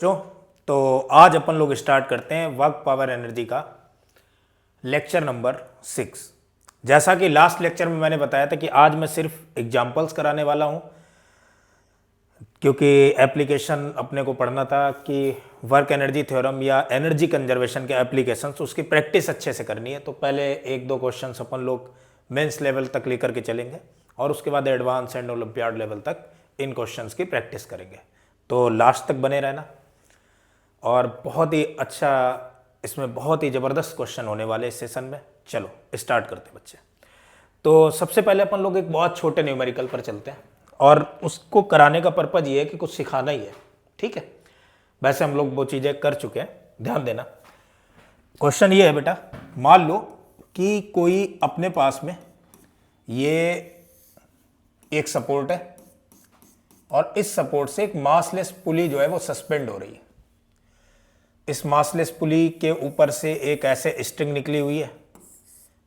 जो तो आज अपन लोग स्टार्ट करते हैं वर्क पावर एनर्जी का लेक्चर नंबर 6। जैसा कि लास्ट लेक्चर में मैंने बताया था कि आज मैं सिर्फ एग्जांपल्स कराने वाला हूं, क्योंकि एप्लीकेशन अपने को पढ़ना था कि वर्क एनर्जी थ्योरम या एनर्जी कंजर्वेशन के एप्लीकेशंस, उसकी प्रैक्टिस अच्छे से करनी है। तो पहले एक दो क्वेश्चंस अपन लोग मेंस लेवल तक लेकर के चलेंगे और उसके बाद एडवांस एंड ओलंपियाड लेवल तक इन क्वेश्चंस की प्रैक्टिस करेंगे। तो लास्ट तक बने रहना और बहुत ही अच्छा, इसमें बहुत ही ज़बरदस्त क्वेश्चन होने वाले इस सेशन में। चलो स्टार्ट करते हैं बच्चे। तो सबसे पहले अपन लोग एक बहुत छोटे न्यूमेरिकल पर चलते हैं और उसको कराने का पर्पज़ ये है कि कुछ सिखाना ही है, ठीक है। वैसे हम लोग वो चीज़ें कर चुके हैं, ध्यान देना। क्वेश्चन ये है बेटा, मान लो कि कोई अपने पास में ये एक सपोर्ट है और इस सपोर्ट से एक मासलेस पुली जो है वो सस्पेंड हो रही है। इस मासलेस पुली के ऊपर से एक ऐसे स्ट्रिंग निकली हुई है,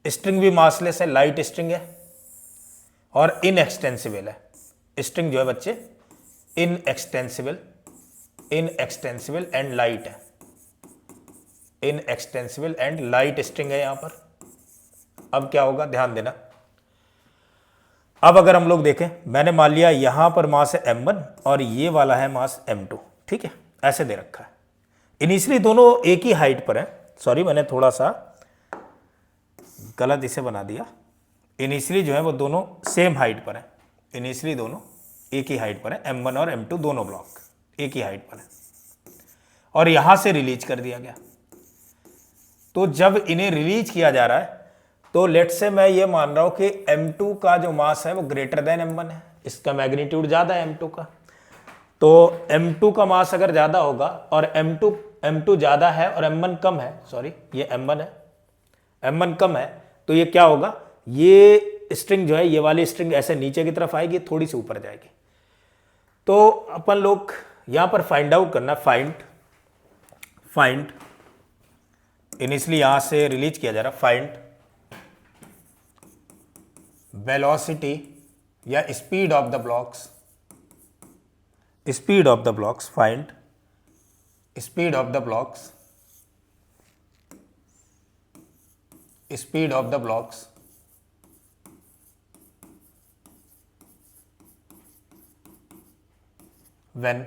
स्ट्रिंग भी मासलेस है, लाइट स्ट्रिंग है और इनएक्सटेंसिबल है। स्ट्रिंग जो है बच्चे इनएक्सटेंसिबल एंड लाइट है, इनएक्सटेंसिबल एंड लाइट स्ट्रिंग है यहां पर। अब क्या होगा, ध्यान देना। अब अगर हम लोग देखें, मैंने मान लिया यहां पर मास है m1 और ये वाला है मास m2, ठीक है, ऐसे दे रखा है। इनिशियली दोनों एक ही हाइट पर है, सॉरी मैंने थोड़ा सा गलत इसे बना दिया। इनिशियली जो है वो दोनों सेम हाइट पर है, इनिशियली दोनों एक ही हाइट पर है, m1 और m2 दोनों ब्लॉक एक ही हाइट पर है और यहां से रिलीज कर दिया गया। तो जब इन्हें रिलीज किया जा रहा है तो लेट से मैं ये मान रहा हूं कि m2 का जो मास है वो ग्रेटर देन m1 है, इसका मैग्नीट्यूड ज्यादा है m2 का। तो m2 का मास अगर ज्यादा होगा और m2 ज्यादा है और m1 कम है, सॉरी ये m1 है, m1 कम है, तो ये क्या होगा, ये स्ट्रिंग जो है, ये वाली स्ट्रिंग ऐसे नीचे की तरफ आएगी, थोड़ी सी ऊपर जाएगी। तो अपन लोग यहां पर फाइंड आउट करना, फाइंड इनिशियली यहां से रिलीज किया जा रहा, फाइंड वेलोसिटी या speed of the blocks, speed of the blocks, find speed of the blocks, speed of the blocks when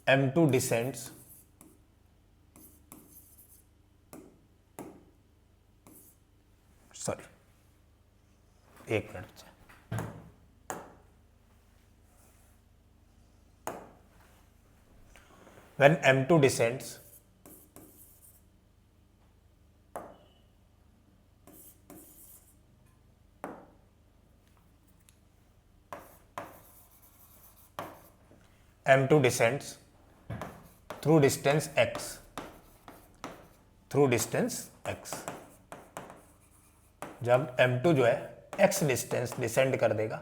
m2 descends sorry एक minute, when m2 descends m2 descends through distance x, जब m2 जो है x distance descend कर देगा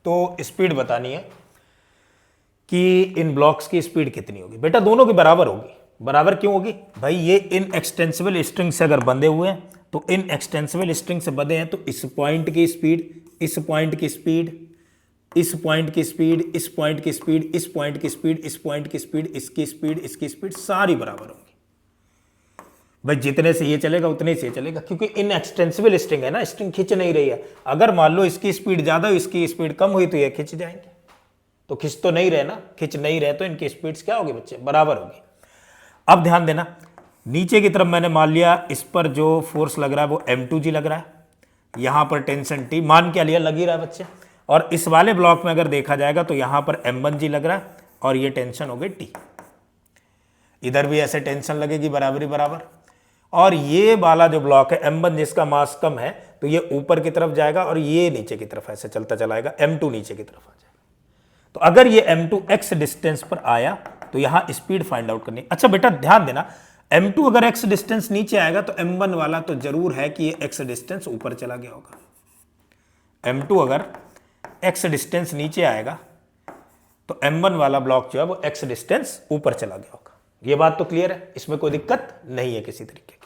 तो speed बतानी है कि इन ब्लॉक्स की स्पीड कितनी होगी। बेटा दोनों की बराबर होगी। बराबर क्यों होगी भाई, ये इन एक्सटेंसिबल स्ट्रिंग से अगर बंधे हुए हैं तो इन एक्सटेंसिबल स्ट्रिंग से बंधे हैं तो इस पॉइंट की स्पीड, इस पॉइंट की स्पीड, इस पॉइंट की स्पीड, इस पॉइंट की स्पीड, इस पॉइंट की स्पीड, इस पॉइंट की स्पीड, इसकी स्पीड, इसकी स्पीड सारी बराबर होंगी। भाई जितने से ये चलेगा उतने से ये चलेगा, क्योंकि इन एक्सटेंसिबल स्ट्रिंग है ना, स्ट्रिंग खिंच नहीं रही है। अगर मान लो इसकी स्पीड ज्यादा हुई, इसकी स्पीड कम हुई तो ये खिंच जाएंगे। तो खिंच तो नहीं रहे ना, खिंच नहीं रहे तो इनकी स्पीड्स क्या होगी बच्चे, बराबर होगी। अब ध्यान देना, नीचे की तरफ मैंने मान लिया इस पर जो फोर्स लग रहा है वो m2g लग रहा है, यहां पर टेंशन T मान क्या लिया, लग ही रहा है बच्चे। और इस वाले ब्लॉक में अगर देखा जाएगा तो यहां पर m1g लग रहा है और ये टेंशन हो गई T। इधर भी ऐसे टेंशन लगेगी बराबरी बराबर। और ये वाला जो ब्लॉक है m1 जिसका मास कम है तो ये ऊपर की तरफ जाएगा और ये नीचे की तरफ ऐसे चलता चला आएगा, m2 नीचे की तरफ आ जाएगा। तो अगर ये m2 x डिस्टेंस पर आया तो यहां स्पीड फाइंड आउट करनी। अच्छा बेटा ध्यान देना, m2 अगर x डिस्टेंस नीचे आएगा तो m1 वाला तो जरूर है कि ये x डिस्टेंस ऊपर चला गया होगा। m2 अगर x डिस्टेंस नीचे आएगा तो m1 वाला ब्लॉक जो है वो x डिस्टेंस ऊपर चला गया होगा। ये बात तो क्लियर है, इसमें कोई दिक्कत नहीं है किसी तरीके की।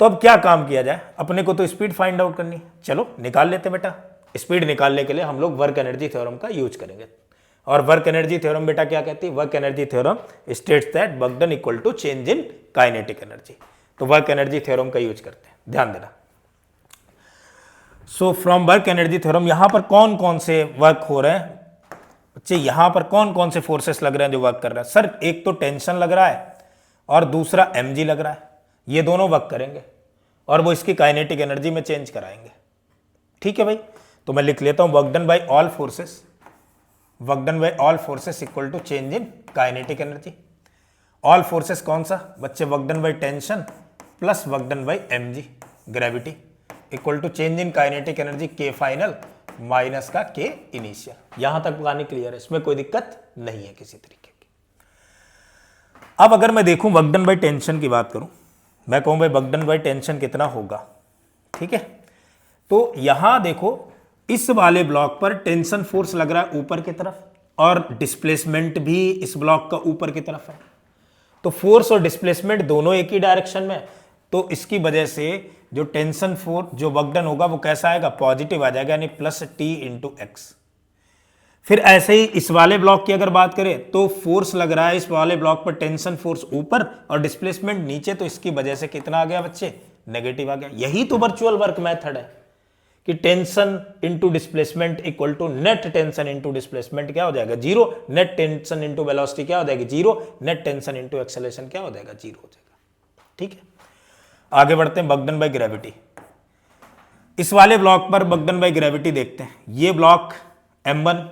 तो अब क्या काम किया जाए, अपने को तो स्पीड फाइंड आउट करनी है। चलो निकाल लेते बेटा। स्पीड निकालने के लिए हम लोग वर्क एनर्जी थ्योरम का यूज करेंगे और वर्क एनर्जी थ्योरम बेटा क्या कहती है? Work energy theorem states that work done equal to change in kinetic energy. तो वर्क एनर्जी थ्योरम का यूज करते हैं, ध्यान देना। So from work energy theorem यहां पर कौन कौन से वर्क हो रहे हैं बच्चे? यहां पर कौन कौन से फोर्सेस लग रहे हैं जो वर्क कर रहे हैं? सर एक तो टेंशन लग रहा है और दूसरा mg लग रहा है, ये दोनों वर्क करेंगे और वो इसकी काइनेटिक एनर्जी में चेंज कराएंगे। ठीक है भाई, तो मैं लिख लेता हूं work done by all forces, work done by all forces equal to change in kinetic energy. All forces कौन सा बच्चे? Work done by tension plus work done by mg gravity equal to change in kinetic energy K final minus का K initial. यहां तक कहानी clear है, इसमें कोई दिक्कत नहीं है किसी तरीके की। अब अगर मैं देखूं वर्क डन बाय टेंशन की बात करूं, मैं कहूं भाई वर्क डन बाय टेंशन कितना होगा, ठीक है? तो यहां देखो इस वाले ब्लॉक पर टेंशन फोर्स लग रहा है ऊपर की तरफ और डिस्प्लेसमेंट भी इस ब्लॉक का ऊपर की तरफ है, तो फोर्स और डिस्प्लेसमेंट दोनों एक ही डायरेक्शन में, तो इसकी वजह से जो टेंशन फोर्स जो वर्क डन होगा वो कैसा आएगा? पॉजिटिव आ जाएगा, यानी प्लस टी इंटू एक्स। फिर ऐसे ही इस वाले ब्लॉक की अगर बात करें तो फोर्स लग रहा है इस वाले ब्लॉक पर, टेंशन फोर्स ऊपर और डिस्प्लेसमेंट नीचे, तो इसकी वजह से कितना आ गया बच्चे? नेगेटिव आ गया। यही तो वर्चुअल वर्क मेथड है कि tension into displacement equal to net tension into displacement क्या हो जाएगा? Zero. Net tension into velocity क्या हो जाएगी? Zero. Net tension into acceleration क्या हो जाएगा? जीरो हो जाएगा। ठीक है, आगे बढ़ते हैं। वर्क डन बाय ग्रेविटी, इस वाले ब्लॉक पर वर्क डन बाय ग्रेविटी देखते हैं। ये ब्लॉक m1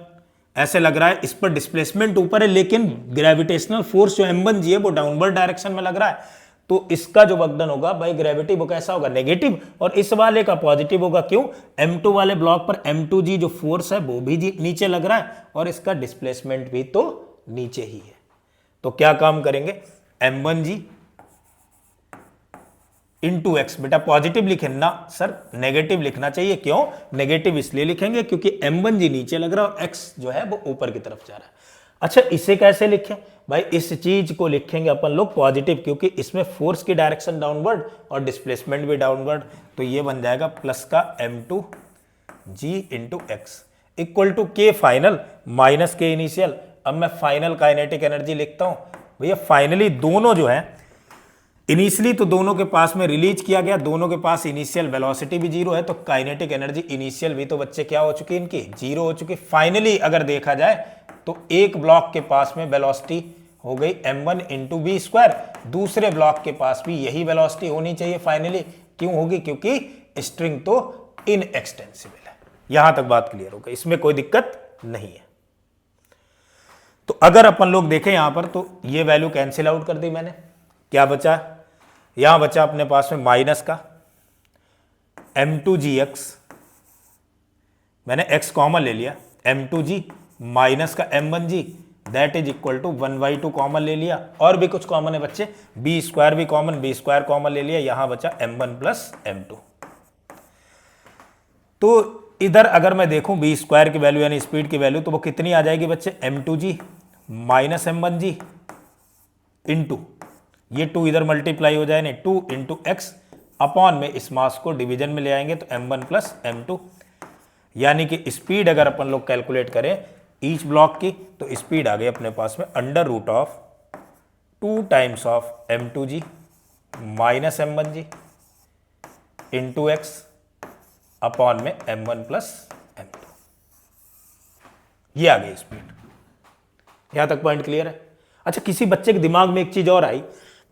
ऐसे लग रहा है, इस पर डिस्प्लेसमेंट ऊपर है लेकिन ग्रेविटेशनल फोर्स जो m1 जी है वो डाउनवर्ड डायरेक्शन में लग रहा है, तो इसका जो वर्क डन होगा बाय ग्रेविटी वो कैसा होगा? नेगेटिव। और इस वाले का पॉजिटिव होगा, क्यों? m2 वाले ब्लॉक पर m2g जो फोर्स है वो भी नीचे लग रहा है और इसका डिस्प्लेसमेंट भी तो नीचे ही है। तो क्या काम करेंगे? m1g into x. बेटा पॉजिटिव लिखे ना सर, नेगेटिव लिखना चाहिए। क्यों नेगेटिव? इसलिए लिखेंगे क्योंकि m1g नीचे लग रहा है और x जो है वो ऊपर की तरफ जा रहा है। अच्छा, इसे कैसे लिखें भाई? इस चीज को लिखेंगे अपन लोग पॉजिटिव, क्योंकि इसमें फोर्स की डायरेक्शन डाउनवर्ड और डिस्प्लेसमेंट भी डाउनवर्ड, तो ये बन जाएगा प्लस का m2g into x equal to K final minus K initial. अब मैं फाइनल काइनेटिक एनर्जी लिखता हूं भैया। फाइनली दोनों जो है, इनिशियली तो दोनों के पास में रिलीज किया गया, दोनों के पास इनिशियल वेलोसिटी भी जीरो है, तो काइनेटिक एनर्जी इनिशियल भी तो बच्चे क्या हो चुकी इनकी? जीरो हो चुकी। फाइनली अगर देखा जाए तो एक ब्लॉक के पास में वेलोसिटी हो गई m1 इंटू बी स्क्वायर, दूसरे ब्लॉक के पास भी यही वेलोसिटी होनी चाहिए फाइनली। क्यों होगी? क्योंकि स्ट्रिंग तो इनएक्सटेंसिबल है। यहां तक बात क्लियर हो गई, इसमें कोई दिक्कत नहीं है। तो अगर अपन लोग देखें यहां पर, तो ये वैल्यू कैंसिल आउट कर दी मैंने, क्या बचा? यहां बचा अपने पास में माइनस का m2gx, मैंने x कॉमन ले लिया, m2g माइनस का m1g that is equal to 1/2 common ले लिया, और भी कुछ कॉमन है बच्चे, बी स्क्वायर भी कॉमन, बी स्क्वायर कॉमन ले लिया, यहां बचा m1 प्लस m2। तो इधर अगर मैं देखूं बी स्क्वायर की वैल्यू यानी स्पीड की वैल्यू, तो वो कितनी आ जाएगी बच्चे? m2g माइनस m1g इंटू ये 2 इधर मल्टीप्लाई हो जाए नहीं, 2 इंटू एक्स अपॉन में इस मास को डिवीजन में ले आएंगे तो m1 प्लस m2, यानी कि स्पीड अगर अपन लोग कैलकुलेट करें ईच ब्लॉक की, तो स्पीड आ गई अपने पास में under root of 2 times of m2g minus m1g into x upon में m1 प्लस m2। ये आ गई स्पीड। यहां तक पॉइंट क्लियर है? अच्छा, किसी बच्चे के दिमाग में एक चीज और आई,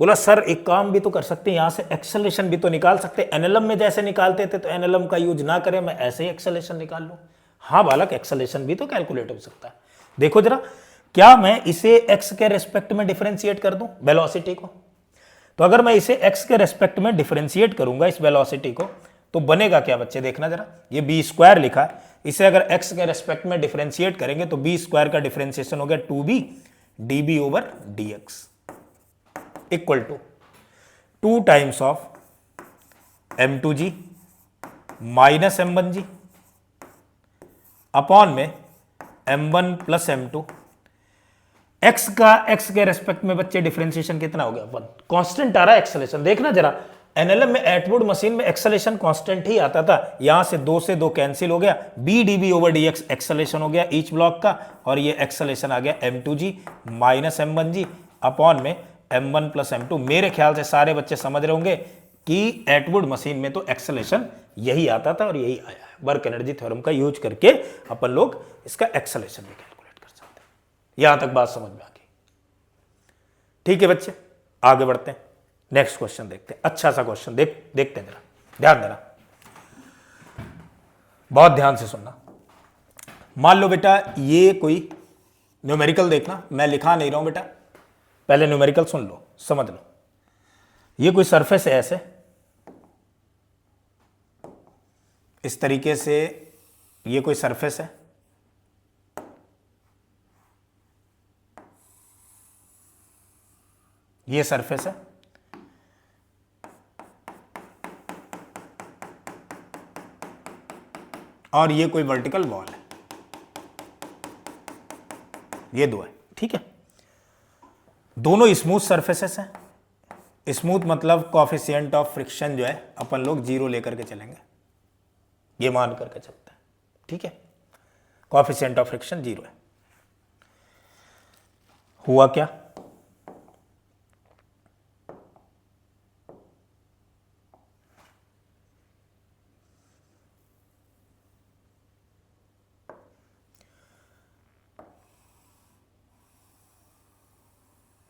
बोला सर एक काम भी तो कर सकते हैं, यहां से एक्सेलरेशन भी तो निकाल सकते हैं, एनएलएम में जैसे निकालते थे, तो एनएलएम का यूज ना करें, मैं ऐसे ही एक्सेलरेशन निकाल लूं। हाँ बालक, एक्सेलरेशन भी तो कैलकुलेट हो सकता है। देखो जरा, क्या मैं इसे एक्स के रेस्पेक्ट में डिफरेंशिएट कर दूं वेलोसिटी को? तो अगर मैं इसे एक्स के रेस्पेक्ट में डिफरेंशिएट करूंगा इस वेलोसिटी को, तो बनेगा क्या बच्चे? देखना जरा, ये बी स्क्वायर लिखा है, इसे अगर एक्स के रेस्पेक्ट में डिफरेंशिएट करेंगे तो बी स्क्वायर का डिफरेंशिएशन हो गया 2b db over dx equal to 2 times of m2g minus m1g upon में m1 प्लस m2। x का x के रेस्पेक्ट में बच्चे डिफरेंशिएशन कितना हो गया? 1। कांस्टेंट आ रहा है एक्सेलरेशन, देखना जरा, एनएलएम में एटवुड मशीन में एक्सेलेरेशन कांस्टेंट ही आता था, यहां से 2 से 2 कैंसिल हो गया, B DB over D X acceleration हो गया ईच ब्लॉक का, और ये एक्सेलेरेशन आ गया m2g माइनस m1g अपॉन में m1 प्लस m2। मेरे ख्याल से सारे बच्चे समझ रहे होंगे कि एटवुड मशीन में तो एक्सेलेरेशन यही आता था और यही आया है। वर्क एनर्जी थ्योरम का यूज करके अपन लोग इसका एक्सेलेरेशन भी कैलकुलेट कर सकते हैं। यहां तक बात समझ में आ गई? ठीक है बच्चे, आगे बढ़ते हैं, नेक्स्ट क्वेश्चन देखते हैं। अच्छा सा क्वेश्चन देखते हैं, जरा ध्यान देना, बहुत ध्यान से सुनना। मान लो बेटा ये कोई न्यूमेरिकल, देखना मैं लिखा नहीं रहा हूं बेटा, पहले न्यूमेरिकल सुन लो, समझ लो। ये कोई सरफेस है ऐसे, इस तरीके से ये कोई सरफेस है, ये सरफेस है, और ये कोई वर्टिकल वॉल है, ये दो है, ठीक है। दोनों स्मूथ सरफेसेस हैं। स्मूथ मतलब कोएफिशिएंट ऑफ फ्रिक्शन जो है अपन लोग 0 लेकर के चलेंगे, ये मान करके चलते हैं, ठीक है। कोएफिशिएंट ऑफ फ्रिक्शन 0 है। हुआ क्या,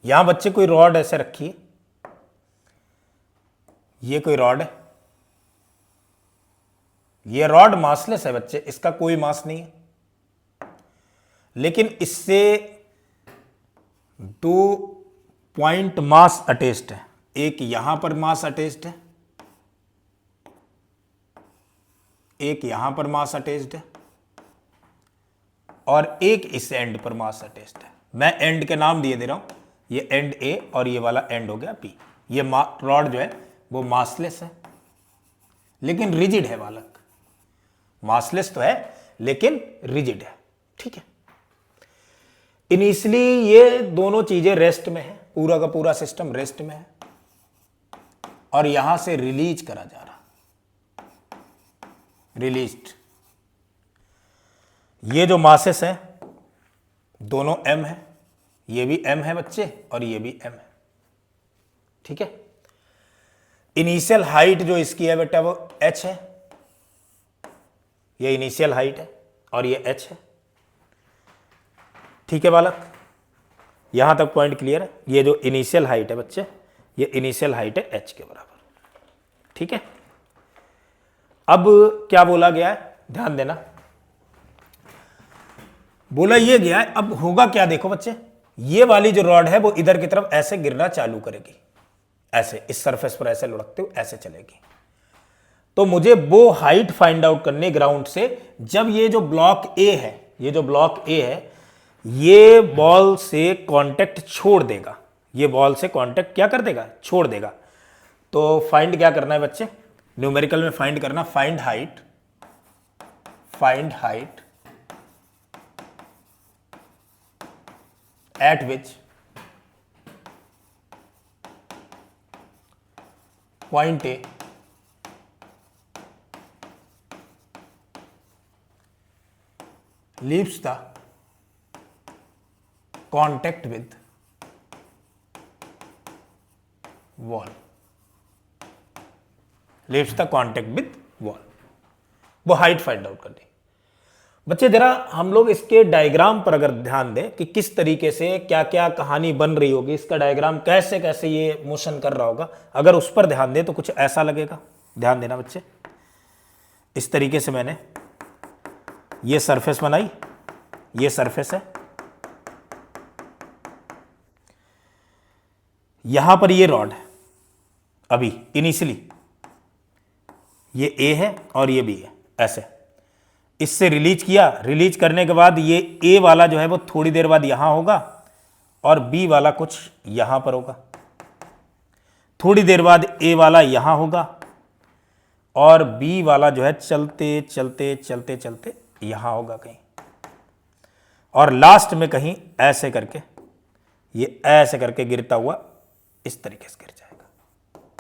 यहां बच्चे कोई रॉड ऐसे रखी है, ये कोई रॉड है, ये रॉड मासलेस है बच्चे, इसका कोई मास नहीं है, लेकिन इससे 2 पॉइंट मास अटैच्ड है। एक यहां पर मास अटैच्ड है, एक यहां पर मास अटैच्ड है, और एक इस एंड पर मास अटैच्ड है। मैं एंड के नाम दिए दे रहा हूं, ये एंड ए और ये वाला एंड हो गया पी। ये रॉड जो है वो मासलेस है लेकिन रिजिड है बालक, मासलेस तो है लेकिन रिजिड है, ठीक है। इनिशियली ये दोनों चीजें रेस्ट में है, पूरा का पूरा सिस्टम रेस्ट में है, और यहां से रिलीज करा जा रहा, रिलीज्ड। ये जो मासेस है दोनों m है, ये भी m है बच्चे और ये भी m है, ठीक है। इनिशियल हाइट जो इसकी है बेटा वो h है, ये इनिशियल हाइट है और ये h है, ठीक है बालक। यहां तक पॉइंट क्लियर है। ये जो इनिशियल हाइट है बच्चे, ये इनिशियल हाइट है h के बराबर, ठीक है। अब क्या बोला गया है, ध्यान देना, बोला ये गया है। अब होगा क्या, देखो बच्चे, ये वाली जो रॉड है वो इधर की तरफ ऐसे गिरना चालू करेगी, ऐसे इस सरफेस पर ऐसे लुढ़कते हुए ऐसे चलेगी। तो मुझे वो हाइट फाइंड आउट करनी ग्राउंड से, जब ये जो ब्लॉक ए है, ये जो ब्लॉक ए है ये बॉल से कांटेक्ट छोड़ देगा, ये बॉल से कांटेक्ट क्या कर देगा, छोड़ देगा। तो फाइंड क्या करना है बच्चे, न्यूमेरिकल में फाइंड करना, find height, find height at which point A leaves the contact with wall, leaves the contact with wall। वो हाइट फाइंड आउट करनी। बच्चे जरा हम लोग इसके डायग्राम पर अगर ध्यान दें कि किस तरीके से क्या क्या कहानी बन रही होगी, इसका डायग्राम कैसे कैसे ये मोशन कर रहा होगा, अगर उस पर ध्यान दें तो कुछ ऐसा लगेगा। ध्यान देना बच्चे, इस तरीके से मैंने ये सरफेस बनाई, ये सरफेस है, यहां पर ये रॉड है, अभी इनिशियली ये ए है और ये बी है, ऐसे इससे रिलीज किया। रिलीज करने के बाद ये ए वाला जो है वो थोड़ी देर बाद यहां होगा और बी वाला कुछ यहां पर होगा, थोड़ी देर बाद ए वाला यहां होगा और बी वाला जो है चलते चलते चलते चलते यहां होगा कहीं, और लास्ट में कहीं ऐसे करके ये ऐसे करके गिरता हुआ इस तरीके से गिर जाएगा।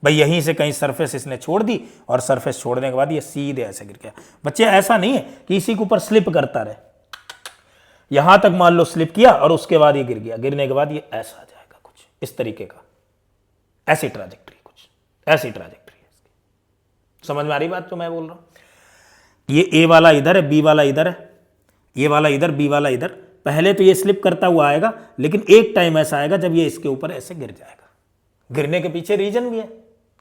भाई यहीं से कहीं सरफेस इसने छोड़ दी और सरफेस छोड़ने के बाद ये सीधे ऐसे गिर गया। बच्चे ऐसा नहीं है कि इसी के ऊपर स्लिप करता रहे, यहां तक मान लो स्लिप किया और उसके बाद ये गिर गया, गिरने के बाद ये ऐसा आ जाएगा कुछ इस तरीके का, ऐसी ट्रैजेक्टरी, कुछ ऐसी ट्रैजेक्टरी है इसकी। समझ में आ रही बात जो मैं बोल रहा हूं? ये ए वाला इधर है, बी वाला इधर है, ये वाला इधर, बी वाला इधर। पहले तो ये स्लिप करता हुआ आएगा, लेकिन एक टाइम ऐसा आएगा जब ये इसके ऊपर ऐसे गिर जाएगा। गिरने के पीछे रीजन भी है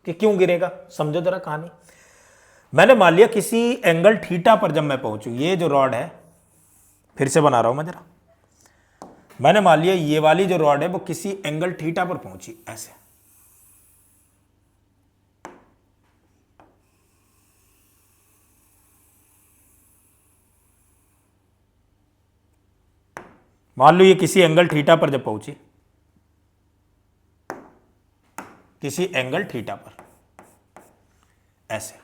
कि क्यों गिरेगा, समझो जरा कहानी। मैंने मान लिया किसी एंगल थीटा पर जब मैं पहुंचू, ये जो रॉड है, फिर से बना रहा हूं मैं जरा, मैंने मान लिया ये वाली जो रॉड है वो किसी एंगल थीटा पर पहुंची ऐसे, मान लो ये किसी एंगल थीटा पर जब पहुंची, किसी एंगल थीटा पर ऐसे,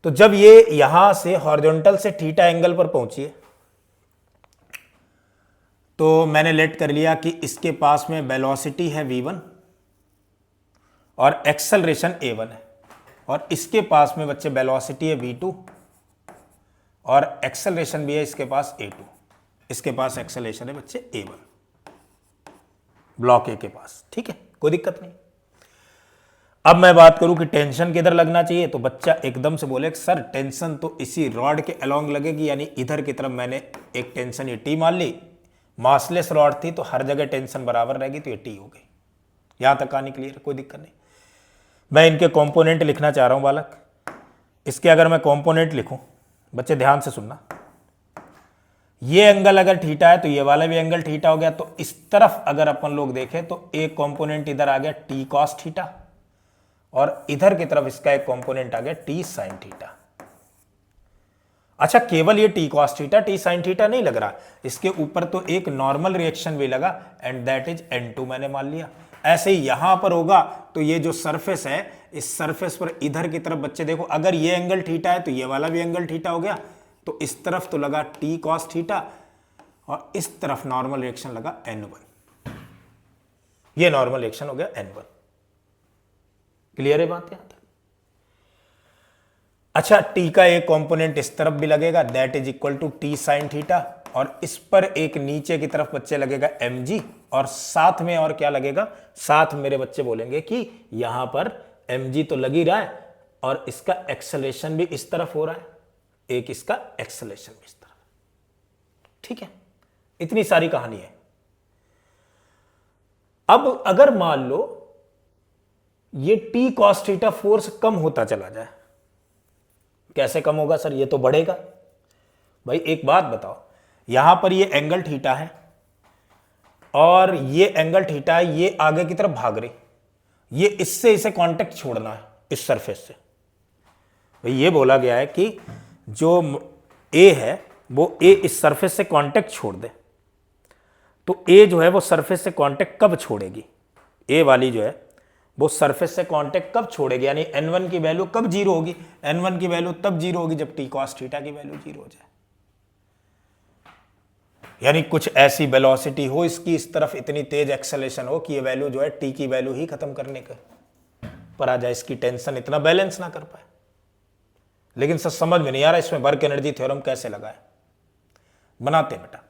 तो जब ये यहां से हॉरिजॉन्टल से थीटा एंगल पर पहुंची है, तो मैंने लेट कर लिया कि इसके पास में वेलोसिटी है v1 और एक्सेलरेशन a1 है, और इसके पास में बच्चे वेलोसिटी है v2 और एक्सेलरेशन भी है इसके पास a2, इसके पास एक्सेलरेशन है बच्चे a1, ब्लॉक ए के पास। ठीक है, कोई दिक्कत नहीं। अब मैं बात करूं कि टेंशन किधर लगना चाहिए, तो बच्चा एकदम से बोले सर टेंशन तो इसी रॉड के अलोंग लगेगी, यानी इधर की तरफ मैंने एक टेंशन ये टी मान ली, मासलेस रॉड थी तो हर जगह टेंशन बराबर रहेगी, तो ये टी हो गई। यहां तक कहानी क्लियर है, कोई दिक्कत नहीं। मैं इनके कंपोनेंट लिखना चाह रहा हूं बालक। इसके अगर मैं कंपोनेंट लिखूं, बच्चे ध्यान से सुनना, ये एंगल अगर थीटा है तो ये वाला भी एंगल थीटा हो गया, तो इस तरफ अगर अपन लोग देखें तो एक कंपोनेंट इधर आ गया टी कॉस थीटा, और इधर की तरफ इसका एक कंपोनेंट आ गया टी साइन थीटा। अच्छा, केवल ये T cos theta T sine theta नहीं लग रहा, इसके ऊपर तो एक नॉर्मल रिएक्शन भी लगा, एंड दैट इज n2 मैंने मान लिया। ऐसे ही यहां पर होगा तो ये जो सरफेस है, इस सरफेस पर इधर की तरफ बच्चे देखो, अगर ये एंगल थीटा है तो ये वाला भी एंगल थीटा हो गया, तो इस तरफ तो लगा टी कॉस थीटा और इस तरफ नॉर्मल रिएक्शन लगा n1, ये नॉर्मल रिएक्शन हो गया n1। क्लियर है बात यहां तक? अच्छा, टी का एक कंपोनेंट इस तरफ भी लगेगा, that is equal to T sine theta, और इस पर एक नीचे की तरफ बच्चे लगेगा mg, और साथ में और क्या लगेगा, साथ मेरे बच्चे बोलेंगे कि यहां पर mg तो लग ही रहा है और इसका एक्सेलरेशन भी इस तरफ हो रहा है, एक इसका एक्सेलरेशन भी इस तरफ। ठीक है, इतनी सारी कहानी है। अब अगर मान लो ये टी कॉस थीटा फोर्स कम होता चला जाए, कैसे कम होगा सर, ये तो बढ़ेगा। भाई एक बात बताओ, यहां पर ये एंगल थीटा है और ये एंगल थीटा है, ये आगे की तरफ भाग रही, ये इससे इसे कांटेक्ट छोड़ना है इस सरफेस से। भाई ये बोला गया है कि जो ए है वो ए इस सरफेस से कांटेक्ट छोड़ दे, तो ए जो है वो सरफेस से कांटेक्ट कब छोड़ेगी, ए वाली जो है वो सरफेस से कांटेक्ट कब छोड़ेगी, यानी n1 की वैल्यू कब जीरो होगी, n1 की वैल्यू तब जीरो होगी जब टी कॉस थीटा की वैल्यू जीरो हो जाए। यानी कुछ ऐसी वेलोसिटी हो इसकी, इस तरफ इतनी तेज एक्सेलेरेशन हो कि ये वैल्यू जो है टी की वैल्यू ही खत्म करने के पर आ जाए, इसकी टेंशन इतना बैलेंस ना कर पाए। लेकिन सर समझ में नहीं आ रहा इसमें वर्क एनर्जी थ्योरम कैसे लगाए, बनाते बेटा।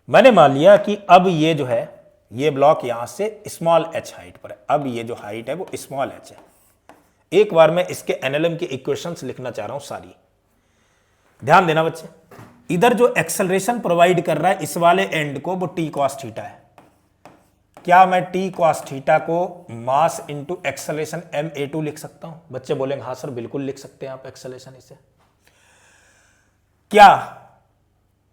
मैंने मान लिया कि अब ये जो है ये ब्लॉक यहां से स्मॉल h हाइट पर है, अब ये जो हाइट है वो स्मॉल h है। एक बार मैं इसके एनएलएम की इक्वेशंस लिखना चाह रहा हूं सारी, ध्यान देना बच्चे। इधर जो एक्सेलरेशन प्रोवाइड कर रहा है इस वाले एंड को, वो टी कॉस थीटा है। क्या मैं टी कॉस थीटा को मास इंटू एक्सेलरेशन ma2 लिख सकता हूं? बच्चे बोलेंगे हाँ सर बिल्कुल लिख सकते हैं आप एक्सेलरेशन इसे। क्या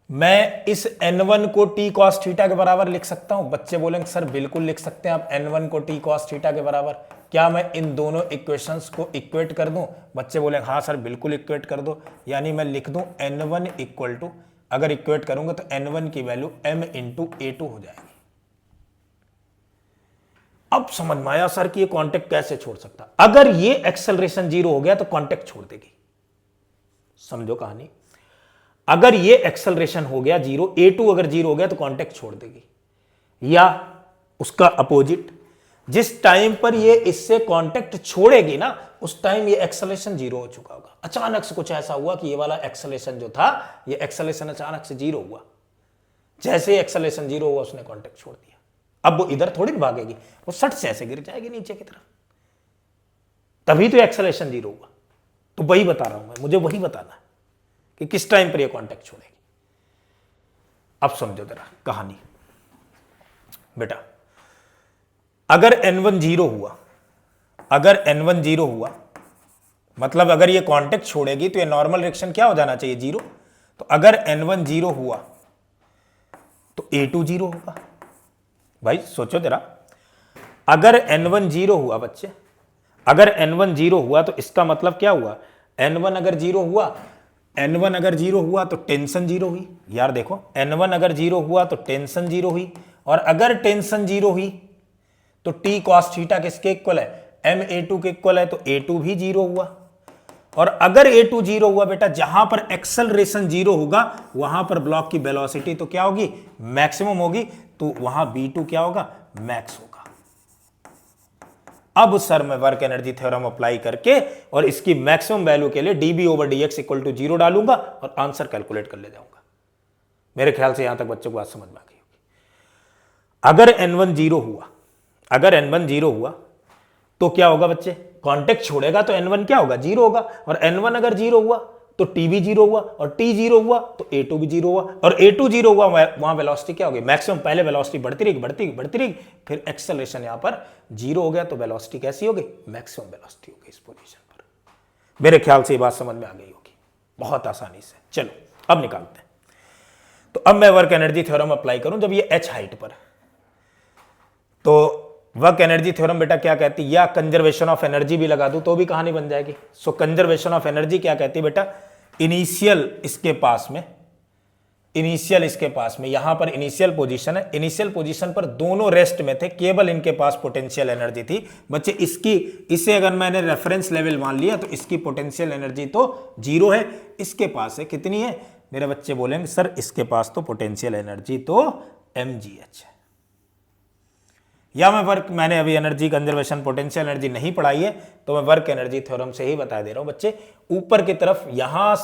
मैं इस n1 को टी कॉस थीटा के बराबर लिख सकता हूं? बच्चे बोलेंगे सर बिल्कुल लिख सकते हैं आप n1 को टी कॉस थीटा के बराबर। क्या मैं इन दोनों इक्वेशंस को इक्वेट कर दूं? बच्चे बोलेंगे हाँ सर बिल्कुल इक्वेट कर दो, यानी मैं लिख दूं n1 इक्वल टू, अगर इक्वेट करूंगा तो n1 की वैल्यू m इंटू a2 हो जाएगी। अब समझ में आया सर कि ये कांटेक्ट कैसे छोड़ सकता। अगर ये एक्सेलरेशन जीरो हो गया तो कांटेक्ट छोड़ देगी, समझो कहानी। अगर ये एक्सेलरेशन हो गया जीरो, a2 अगर जीरो हो गया तो कांटेक्ट छोड़ देगी। या उसका अपोजिट। जिस टाइम पर ये इससे कांटेक्ट छोड़ेगी ना, उस टाइम ये एक्सेलरेशन जीरो हो चुका होगा। अचानक से कुछ ऐसा हुआ कि ये वाला एक्सेलरेशन जो था, ये एक्सेलरेशन अचानक से जीरो हुआ। जैसे एक्सेलरेशन जीरो हुआ, उसने कांटेक्ट छोड़ दिया। अब वो इधर थोड़ी ना भागेगी, वो सट से ऐसे गिर जाएगी नीचे की तरफ, तभी तो एक्सेलरेशन जीरो हुआ। तो वही बता रहा हूं मैं, मुझे वही बताना है कि किस टाइम पर ये कांटेक्ट छोड़ेगी। अब समझो जरा कहानी। बेटा अगर n1 जीरो हुआ, अगर n1 जीरो हुआ, मतलब अगर ये कांटेक्ट छोड़ेगी तो ये नॉर्मल रिएक्शन क्या हो जाना चाहिए, जीरो। तो अगर n1 जीरो हुआ तो a2 जीरो होगा। भाई सोचो जरा, अगर n1 जीरो हुआ बच्चे, अगर n1 जीरो हुआ तो इसका मतलब क्या हुआ, n1 अगर जीरो हुआ, n1 अगर जीरो हुआ तो टेंशन जीरो हुई। यार देखो, n1 अगर जीरो हुआ तो टेंशन जीरो हुई, और अगर टेंशन जीरो हुई तो t cos थीटा किसके इक्वल है, ma2 के इक्वल है, तो a2 भी जीरो हुआ। और अगर a2 जीरो हुआ बेटा, जहां पर एक्सेलरेशन जीरो होगा वहां पर ब्लॉक की वेलोसिटी तो क्या होगी, मैक्सिमम होगी, तो वहां v2 क्या होगा, मैक्स होगा। अब सर मैं वर्क एनर्जी थ्योरम अप्लाई करके और इसकी मैक्सिमम वैल्यू के लिए dB/dx इक्वल टू जीरो डालूंगा और आंसर कैलकुलेट कर ले जाऊंगा। मेरे ख्याल से यहां तक बच्चों को बात समझ में आ गई होगी। अगर n1 जीरो हुआ, अगर n1 जीरो हुआ तो क्या होगा बच्चे, कांटेक्ट छोड़ेगा तो n1 क्या होगा, जीरो होगा। और n1 अगर जीरो हुआ तो t भी जीरो हुआ, और t जीरो हुआ तो a2 भी जीरो हुआ, और a2 जीरो हुआ, वहां वेलोसिटी क्या होगी, मैक्सिमम। पहले वेलोसिटी बढ़ती रहेगी, बढ़ती रहेगी, फिर एक्सेलरेशन यहां पर जीरो हो गया तो वेलोसिटी कैसी होगी, मैक्सिमम वेलोसिटी होगी इस पोजीशन पर। मेरे ख्याल से ये बात समझ में आ गई होगी बहुत आसानी से। चलो अब निकालते हैं। तो अब मैं वर्क एनर्जी थ्योरम अप्लाई करूं जब ये h हाइट पर, तो वर्क एनर्जी थ्योरम बेटा क्या कहती है, या कंजर्वेशन ऑफ एनर्जी भी लगा दूं तो भी कहानी बन जाएगी। सो कंजर्वेशन ऑफ एनर्जी क्या कहती है बेटा, इनिशियल इसके पास में, इनिशियल इसके पास में, यहां पर इनिशियल पोजीशन है, इनिशियल पोजीशन पर दोनों रेस्ट में थे, केवल इनके पास पोटेंशियल एनर्जी थी बच्चे। इसकी, इसे अगर मैंने रेफरेंस लेवल मान लिया तो इसकी पोटेंशियल एनर्जी तो जीरो है, इसके पास है कितनी है, मेरे बच्चे बोलेंगे सर इसके पास तो पोटेंशियल एनर्जी तो mgh है। या मैंने अभी एनर्जी कंजर्वेशन पोटेंशियल एनर्जी नहीं पढ़ाई है, तो मैं वर्क एनर्जी थ्योरम से ही बता दे रहा हूं बच्चे। ऊपर की तरफ यहां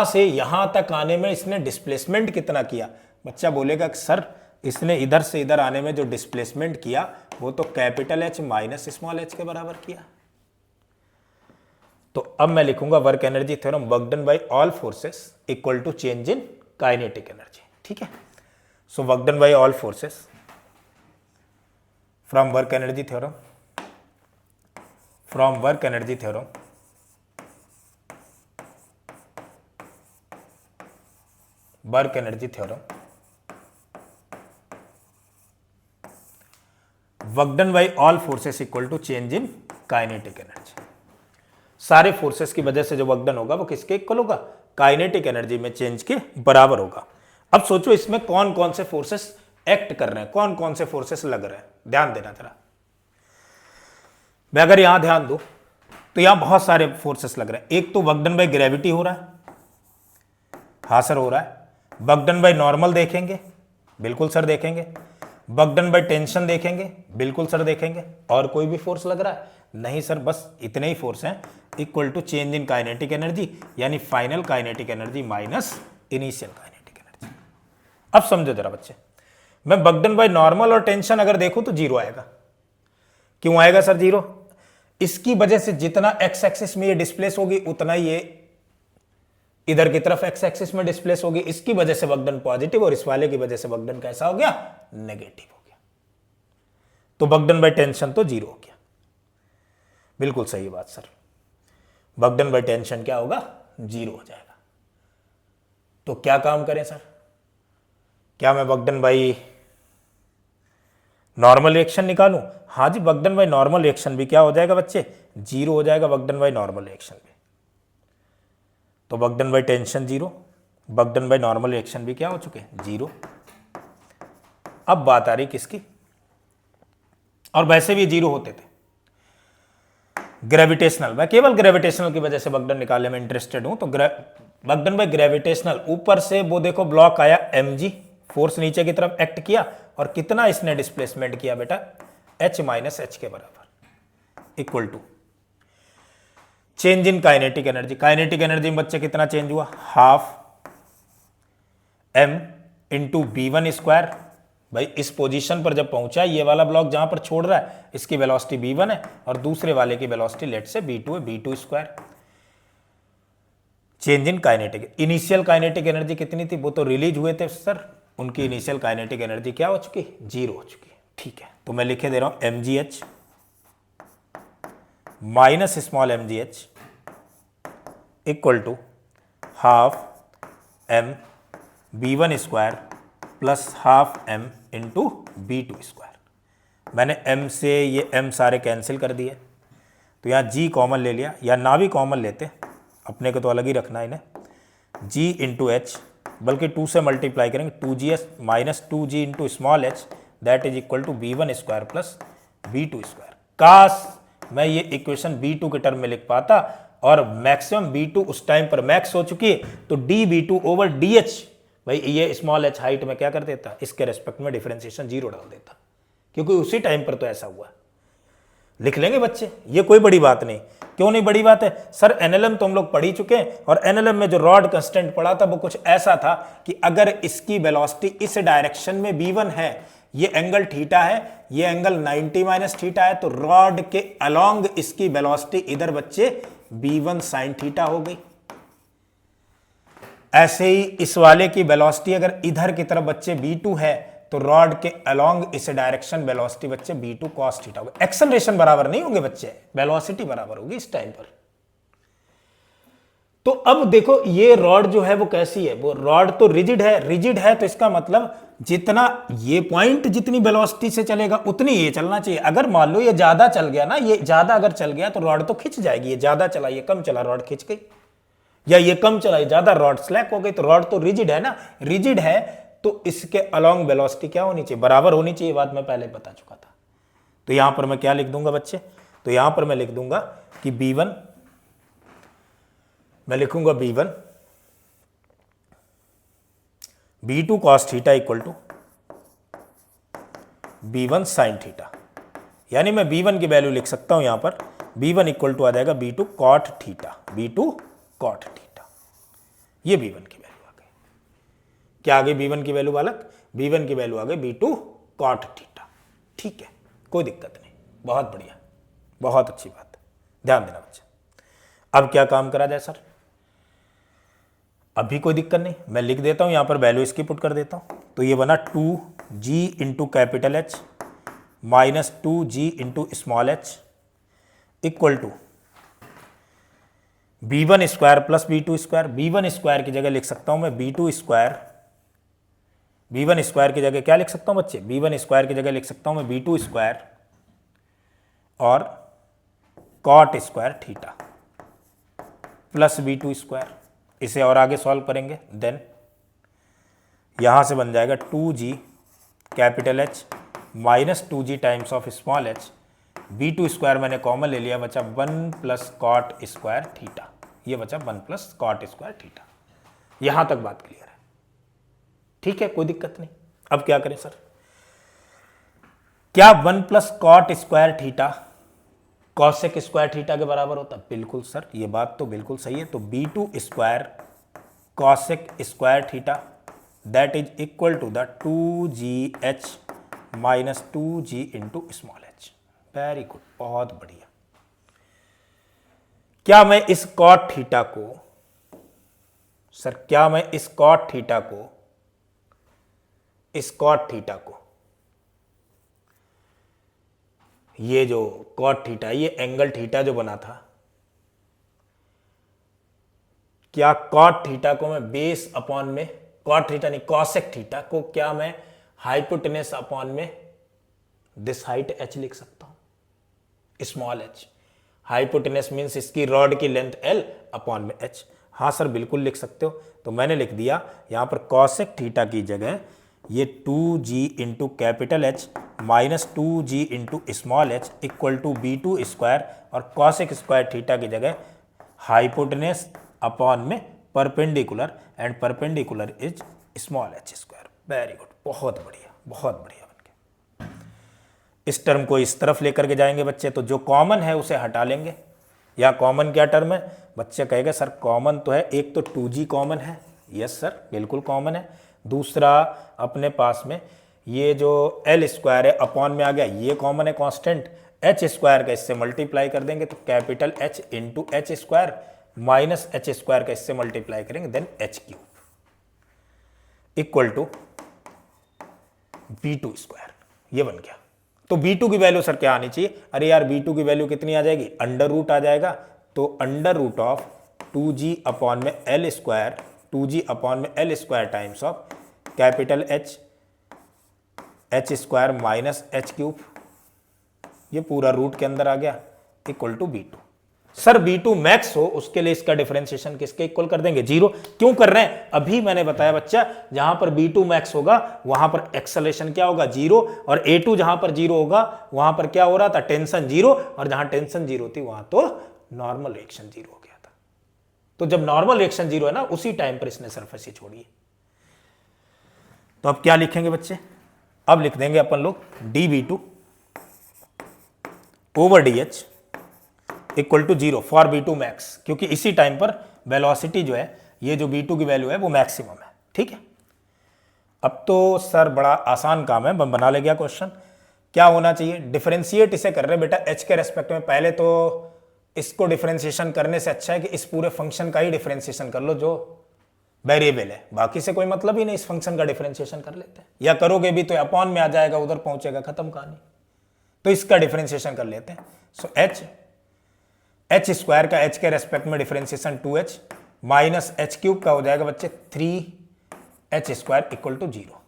से यहां तक आने में इसने डिस्प्लेसमेंट कितना किया, बच्चा बोलेगा सर इसने इधर से इधर आने में जो डिस्प्लेसमेंट किया वो तो capital H minus small h के बराबर किया। तो अब मैं लिखूंगा work energy theorem, work done by all forces equal to change in kinetic energy. ठीक है, so work done by all forces from work energy theorem, from work energy theorem work energy theorem, work done by all forces equal to change in kinetic energy. सारे forces की वजह से जो work done होगा वो किसके equal होगा, kinetic energy में चेंज के बराबर होगा। अब सोचो इसमें कौन कौन से फोर्सेस एक्ट कर रहे हैं, कौन कौन से फोर्सेस लग रहे हैं, ध्यान देना जरा। मैं अगर यहां ध्यान दूं तो यहां बहुत सारे फोर्सेस लग रहे हैं। एक तो वर्क डन बाय ग्रेविटी हो रहा है, हाँ सर हो रहा है। वर्क डन बाय नॉर्मल देखेंगे, बिल्कुल सर देखेंगे। वर्क डन बाय टेंशन देखेंगे, बिल्कुल सर देखेंगे। और कोई भी फोर्स लग रहा है, नहीं सर बस इतने ही फोर्स हैं। Equal to change in kinetic energy, यानी final kinetic energy minus initial kinetic energy. अब समझो जरा बच्चे, मैं वर्क डन बाय नॉर्मल और टेंशन अगर देखूं तो जीरो आएगा। क्यों आएगा सर जीरो, इसकी वजह से जितना एक्स एक्सिस में ये डिस्प्लेस होगी उतना ये इधर की तरफ एक्स एक्सिस में डिस्प्लेस होगी, इसकी वजह से वर्क डन पॉजिटिव, और इस वाले की वजह से वर्क डन कैसा हो गया, नेगेटिव हो गया। तो वर्क डन बाय टेंशन तो जीरो हो गया। बिल्कुल सही बात sir, work done by tension क्या होगा, जीरो हो जाएगा। तो क्या काम करें सर, क्या मैं work done by normal reaction निकालूं, हाँ जी, work done by normal reaction भी क्या हो जाएगा बच्चे, जीरो हो जाएगा work done by normal reaction भी। तो work done by tension zero, work done by normal reaction भी क्या हो चुके हैं, जीरो। अब बात आ रही किसकी, और वैसे भी जीरो होते थे। ग्रेविटेशनल, मैं केवल ग्रेविटेशनल की वजह से वर्क डन निकालने में इंटरेस्टेड हूं, तो वर्क डन बाय ग्रेविटेशनल, ऊपर से वो देखो ब्लॉक आया mg, फोर्स नीचे की तरफ एक्ट किया और कितना इसने डिस्प्लेसमेंट किया बेटा, h माइनस एच के बराबर, equal to change in kinetic energy. Kinetic energy में बच्चे कितना चेंज हुआ, half m into b1 square. भाई इस पोजीशन पर जब पहुंचा, ये वाला ब्लॉक जहां पर छोड़ रहा है इसकी वेलोसिटी b1 है और दूसरे वाले की वेलोसिटी लेट से b2 है, b2 square. Change in kinetic, initial kinetic energy कितनी थी, वो तो रिलीज हुए थे सर, उनकी इनिशियल काइनेटिक एनर्जी क्या हो चुकी, 0 हो चुकी है। ठीक है, तो मैं लिखे दे रहा हूं mgh minus small mgh equal to half m b1 square plus half m into b2 square. मैंने m से ये m सारे कैंसिल कर दिए, तो यहाँ g कॉमन ले लिया, या ना भी कॉमन लेते, अपने को तो अलग ही रखना है इन्हें, g इंटू एच, बल्कि 2 से मल्टीप्लाई करेंगे, 2g minus 2g into small H that is equal to b1 square plus b2 square. काश मैं ये इक्वेशन b2 के टर्म में लिख पाता, और मैक्सिमम b2 उस टाइम पर मैक्स हो चुकी है, तो db2 ओवर dh, भाई ये स्मॉल h हाइट में क्या कर देता, इसके रेस्पेक्ट में डिफरेंशिएशन 0 डाल देता, क्योंकि उसी टाइम पर तो ऐसा हुआ। लिख लेंगे बच्चे, ये कोई बड़ी बात नहीं। क्यों नहीं बड़ी बात है सर, एनएलएम तो हम लोग पढ़ ही चुके हैं, और एनएलएम में जो रॉड कांस्टेंट पढ़ा था वो कुछ ऐसा था कि अगर इसकी वेलोसिटी इस डायरेक्शन में v1 है, ये एंगल थीटा है, ये एंगल 90 माइनस थीटा है, तो रॉड के अलोंग इसकी वेलोसिटी इधर बच्चे v1 साइन थीटा हो गई। ऐसे ही इस वाले की वेलोसिटी अगर इधर की तरफ बच्चे v2 है, तो रॉड के अलोंग इस डायरेक्शन वेलोसिटी बच्चे b2 cos थीटा होगा। एक्सेलरेशन बराबर नहीं होंगे बच्चे, वेलोसिटी बराबर होगी इस टाइम पर। तो अब देखो ये रॉड जो है वो कैसी है, वो रॉड तो रिजिड है, रिजिड है तो इसका मतलब जितना ये पॉइंट जितनी वेलोसिटी से चलेगा उतनी ये चलना चाहिए। अगर मान लो ये ज्यादा चल गया ना, ये ज्यादा अगर चल गया तो रॉड तो खिंच जाएगी, ये ज्यादा चला ये कम चला रॉड खिंच गई, या ये कम चला ये ज्यादा रॉड स्लैक हो गई। तो रॉड तो रिजिड है ना, रिजिड है तो इसके अलोंग वेलोसिटी क्या होनी चाहिए, बराबर होनी चाहिए, बात मैं पहले बता चुका था। तो यहां पर मैं क्या लिख दूंगा बच्चे, तो यहां पर मैं लिख दूंगा कि b1, मैं लिखूंगा b1 b2 cos theta equal to b1 sin theta, यानी मैं b1 की वैल्यू लिख सकता हूं यहां पर, b1 इक्वल टू आ जाएगा b2 cot theta, b2 cot theta. ये b1 की वैल्यू आ गई, क्या आ गई b1 की वैल्यू बालक, b1 की वैल्यू आ गई b2 cot थीटा। ठीक है, कोई दिक्कत नहीं, बहुत बढ़िया, बहुत अच्छी बात, ध्यान देना बच्चे। अब क्या काम करा जाए सर, अभी कोई दिक्कत नहीं, मैं लिख देता हूं यहां पर वैल्यू इसकी पुट कर देता हूं। तो ये बना 2g into capital H minus 2g into small h equal to b1 square plus b2 square. b1 square की जगह लिख सकता हूं मैं b2 स्क्वायर, b1 स्क्वायर की जगह क्या लिख सकता हूं बच्चे, b1 स्क्वायर की जगह लिख सकता हूं मैं b2 स्क्वायर और cot square theta plus b2 square. इसे और आगे सॉल्व करेंगे, देन यहां से बन जाएगा 2g capital H minus 2g times of small h, b2 square मैंने कॉमन ले लिया, बचा 1 प्लस कॉट स्क्वायर थीटा, ये बचा 1 प्लस कॉट स्क्वायर थीटा। यहां तक बात क्लियर है, ठीक है, कोई दिक्कत नहीं। अब क्या करें सर, क्या 1 plus cot square theta cosec square theta के बराबर होता, बिल्कुल सर, ये बात तो बिल्कुल सही है। तो b2 square cosec square theta that is equal to the 2gh minus 2g into small h। Very good, बहुत बढ़िया। क्या मैं इस कॉट थीटा को सर, क्या मैं इस कॉट थीटा को, इस कॉट थीटा को, ये जो कॉट थीटा, ये एंगल थीटा जो बना था, क्या कॉट थीटा को मैं बेस अपॉन में, कॉट थीटा नहीं कॉसेक थीटा को क्या मैं हाइपोटेनस अपॉन में दिस हाइट h लिख सकता हूं, स्मॉल h। हाइपोटेनस मींस इसकी रॉड की लेंथ l अपॉन में h। हाँ सर बिल्कुल लिख सकते हो। तो मैंने लिख दिया यहां पर कॉसेक थीटा की जगह ये 2g into capital H minus 2g into small h equal to b2 square और कॉसेक स्क्वायर थीटा की जगह हाइपोटेनस अपॉन में perpendicular and perpendicular is small h square. Very good, बहुत बढ़िया, बहुत बढ़िया बन गया। इस टर्म को इस तरफ लेकर के जाएंगे बच्चे, तो जो कॉमन है उसे हटा लेंगे। या कॉमन क्या टर्म है? बच्चे कहेगा सर कॉमन तो है, एक तो 2g कॉमन है। यस सर, बिल्कुल कॉमन है। दूसरा अपने पास में ये जो एल स्क्वायर है अपॉन में आ गया, ये कॉमन है कांस्टेंट। एच स्क्वायर का इससे मल्टीप्लाई कर देंगे तो capital H into H square minus H square का इससे मल्टीप्लाई करेंगे then H cube equal to b2 square. ये बन गया। तो b2 की वैल्यू सर क्या आनी चाहिए? अरे यार b2 की वैल्यू कितनी आ जाएगी? अंडर रूट आ जाएगा। तो under root of 2g upon में एल स्क्वायर, 2g अपॉन में L square times of capital H square minus H cube, ये पूरा रूट के अंदर आ गया equal to b2। Sir b2 max हो उसके लिए इसका डिफरेंशिएशन किसके इक्वल कर देंगे? 0। क्यों कर रहे हैं? अभी मैंने बताया बच्चा, जहां पर b2 मैक्स होगा वहां पर एक्सेलरेशन क्या होगा? 0। और a2 जहां पर 0 होगा वहां पर क्या हो रहा था? टेंशन 0। और जहां टेंशन 0 थी वहां तो नॉर्मल रिएक्शन 0 हो गया था। तो जब नॉर्मल रिएक्शन 0 है ना, उसी टाइम पर इसने सरफेस ही छोड़ी है। तो अब क्या लिखेंगे बच्चे? अब लिख देंगे अपन लोग dv2 over dh equal to 0 for b2 max, क्योंकि इसी टाइम पर वेलोसिटी जो है, ये जो b2 की वैल्यू है वो मैक्सिमम है। ठीक है, अब तो सर बड़ा आसान काम है, बना ले गया क्वेश्चन। क्या होना चाहिए? डिफरेंशिएट इसे कर रहे बेटा h के रेस्पेक्ट में। पहले तो इसको डिफरेंशिएशन करने से अच्छा है कि इस पूरे फंक्शन का ही डिफरेंशिएशन कर लो जो वेरिएबल है, बाकी से कोई मतलब ही नहीं, इस फंक्शन का डिफरेंशिएशन कर लेते हैं। या करोगे भी तो अपॉन में आ जाएगा, उधर पहुंचेगा, खत्म कहानी। तो इसका डिफरेंशिएशन कर लेते हैं। सो एच स्क्वायर का h के रेस्पेक्ट में differentiation 2h minus H cube का हो जाएगा बच्चे 3h स्क्वायर इक्वल टू 0।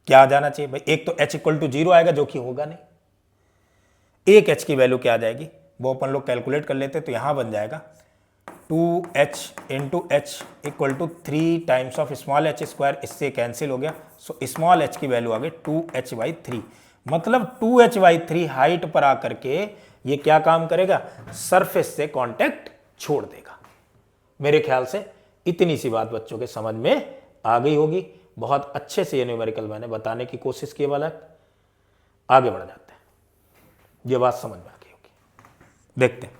क्या आ जाना चाहिए भाई? एक तो h इक्वल टू 0 आएगा जो कि होगा नहीं। एक h की वैल्यू क्या आ जाएगी वो अपन लोग कैलकुलेट कर लेते, तो यहां बन जाएगा 2h into H equal to 3 times of small h square, इससे कैंसिल हो गया। सो स्मॉल h की वैल्यू आ गई 2h/3। मतलब 2h/3 हाइट पर आकर के ये क्या काम करेगा? सरफेस से कांटेक्ट छोड़ देगा। मेरे ख्याल से इतनी सी बात बच्चों के समझ में आ गई होगी। बहुत अच्छे से ये न्यूमेरिकल मैंने बताने की कोशिश की वाला। आगे बढ़ जाते हैं, ये बात समझ में आ गई होगी। देखते हैं,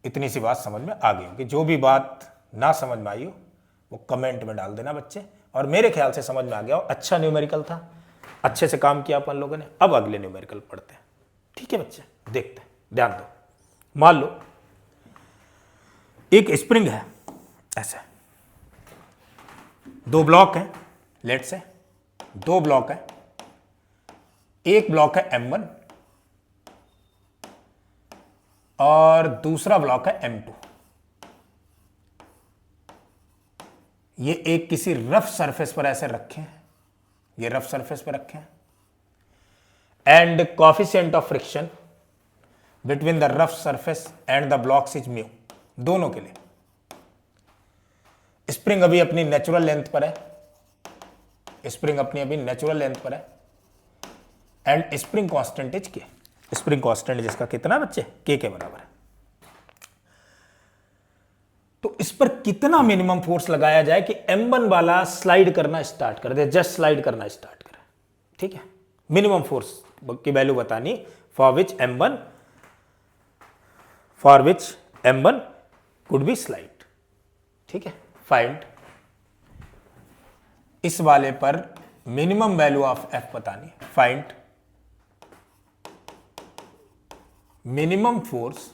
इतनी सी बात समझ में आ गई होगी। जो भी बात ना समझ में आई हो वो कमेंट में डाल देना बच्चे। और मेरे ख्याल से समझ में आ गया हो, अच्छा न्यूमेरिकल था, अच्छे से काम किया अपन लोगों ने। अब अगले न्यूमेरिकल पढ़ते हैं। ठीक है बच्चे, देखते हैं, ध्यान दो। मान लो एक स्प्रिंग है, ऐसे दो ब्लॉक हैं, लेट से दो ब्लॉक है। एक ब्लॉक है M1 और दूसरा ब्लॉक है M2। ये एक किसी रफ सरफेस पर ऐसे रखे हैं, ये रफ सरफेस पर रखे हैं। And coefficient of friction between the rough surface and the blocks is mu. दोनों के लिए स्प्रिंग अभी अपनी नेचुरल लेंथ पर है, स्प्रिंग अपनी अभी नेचुरल लेंथ पर है। एंड स्प्रिंग कांस्टेंट इज के, स्प्रिंग कांस्टेंट जिसका कितना बच्चे? के बराबर है। तो इस पर कितना मिनिमम फोर्स लगाया जाए कि M1 वाला स्लाइड करना स्टार्ट कर दे, जस्ट स्लाइड करना स्टार्ट करे। ठीक है, मिनिमम फोर्स की वैल्यू बतानी for which M1 could be slide. ठीक है, फाइंड इस वाले पर मिनिमम वैल्यू ऑफ F बतानी। Find minimum force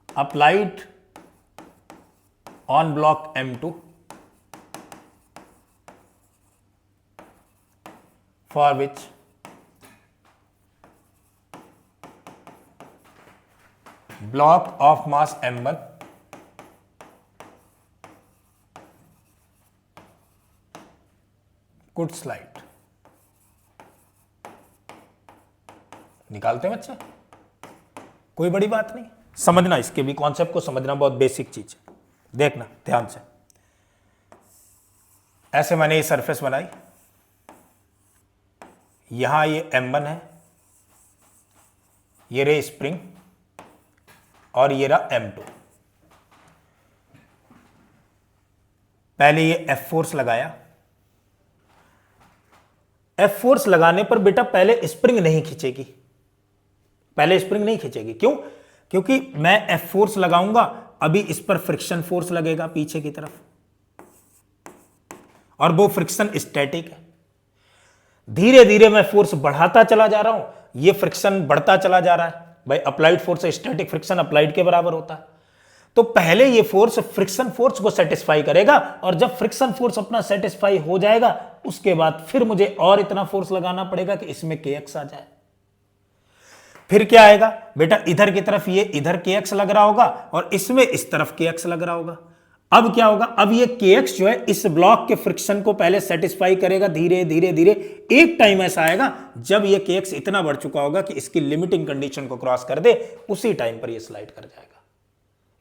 applied on block M2 for which block of mass M1 could slide। निकालते हैं बच्चे, कोई बड़ी बात नहीं। समझना, इसके भी कॉन्सेप्ट को समझना बहुत बेसिक चीज है। देखना ध्यान से। ऐसे मैंने ये सरफेस बनाई, यहां ये M1 है, ये रे स्प्रिंग और ये रहा M2। पहले ये एफ फोर्स लगाया, एफ फोर्स लगाने पर बेटा पहले स्प्रिंग नहीं खींचेगी, पहले स्प्रिंग नहीं खींचेगी। क्यों? क्योंकि मैं एफ फोर्स लगाऊंगा, अभी इस पर फ्रिक्शन फोर्स लगेगा पीछे की तरफ, और वो फ्रिक्शन स्टैटिक है। धीरे धीरे मैं फोर्स बढ़ाता चला जा रहा हूं, ये फ्रिक्शन बढ़ता चला जा रहा है। भाई applied force static friction applied के बराबर होता है। तो पहले ये फोर्स फ्रिक्शन फोर्स को सेटिस्फाई करेगा, और जब फ्रिक्शन फोर्स अपना सेटिस्फाई हो जाएगा उसके बाद फिर मुझे और इतना फोर्स लगाना पड़ेगा कि इसमें kx आ जाए। फिर क्या आएगा बेटा, इधर की तरफ ये इधर kx लग रहा होगा और इसमें इस तरफ kx लग रहा होगा। अब क्या होगा, अब ये kx जो है इस ब्लॉक के फ्रिक्शन को पहले सेटिस्फाई करेगा धीरे धीरे धीरे। एक टाइम ऐसा आएगा जब ये kx इतना बढ़ चुका होगा कि इसकी लिमिटिंग कंडीशन को क्रॉस कर दे, उसी टाइम पर ये स्लाइड कर जाएगा।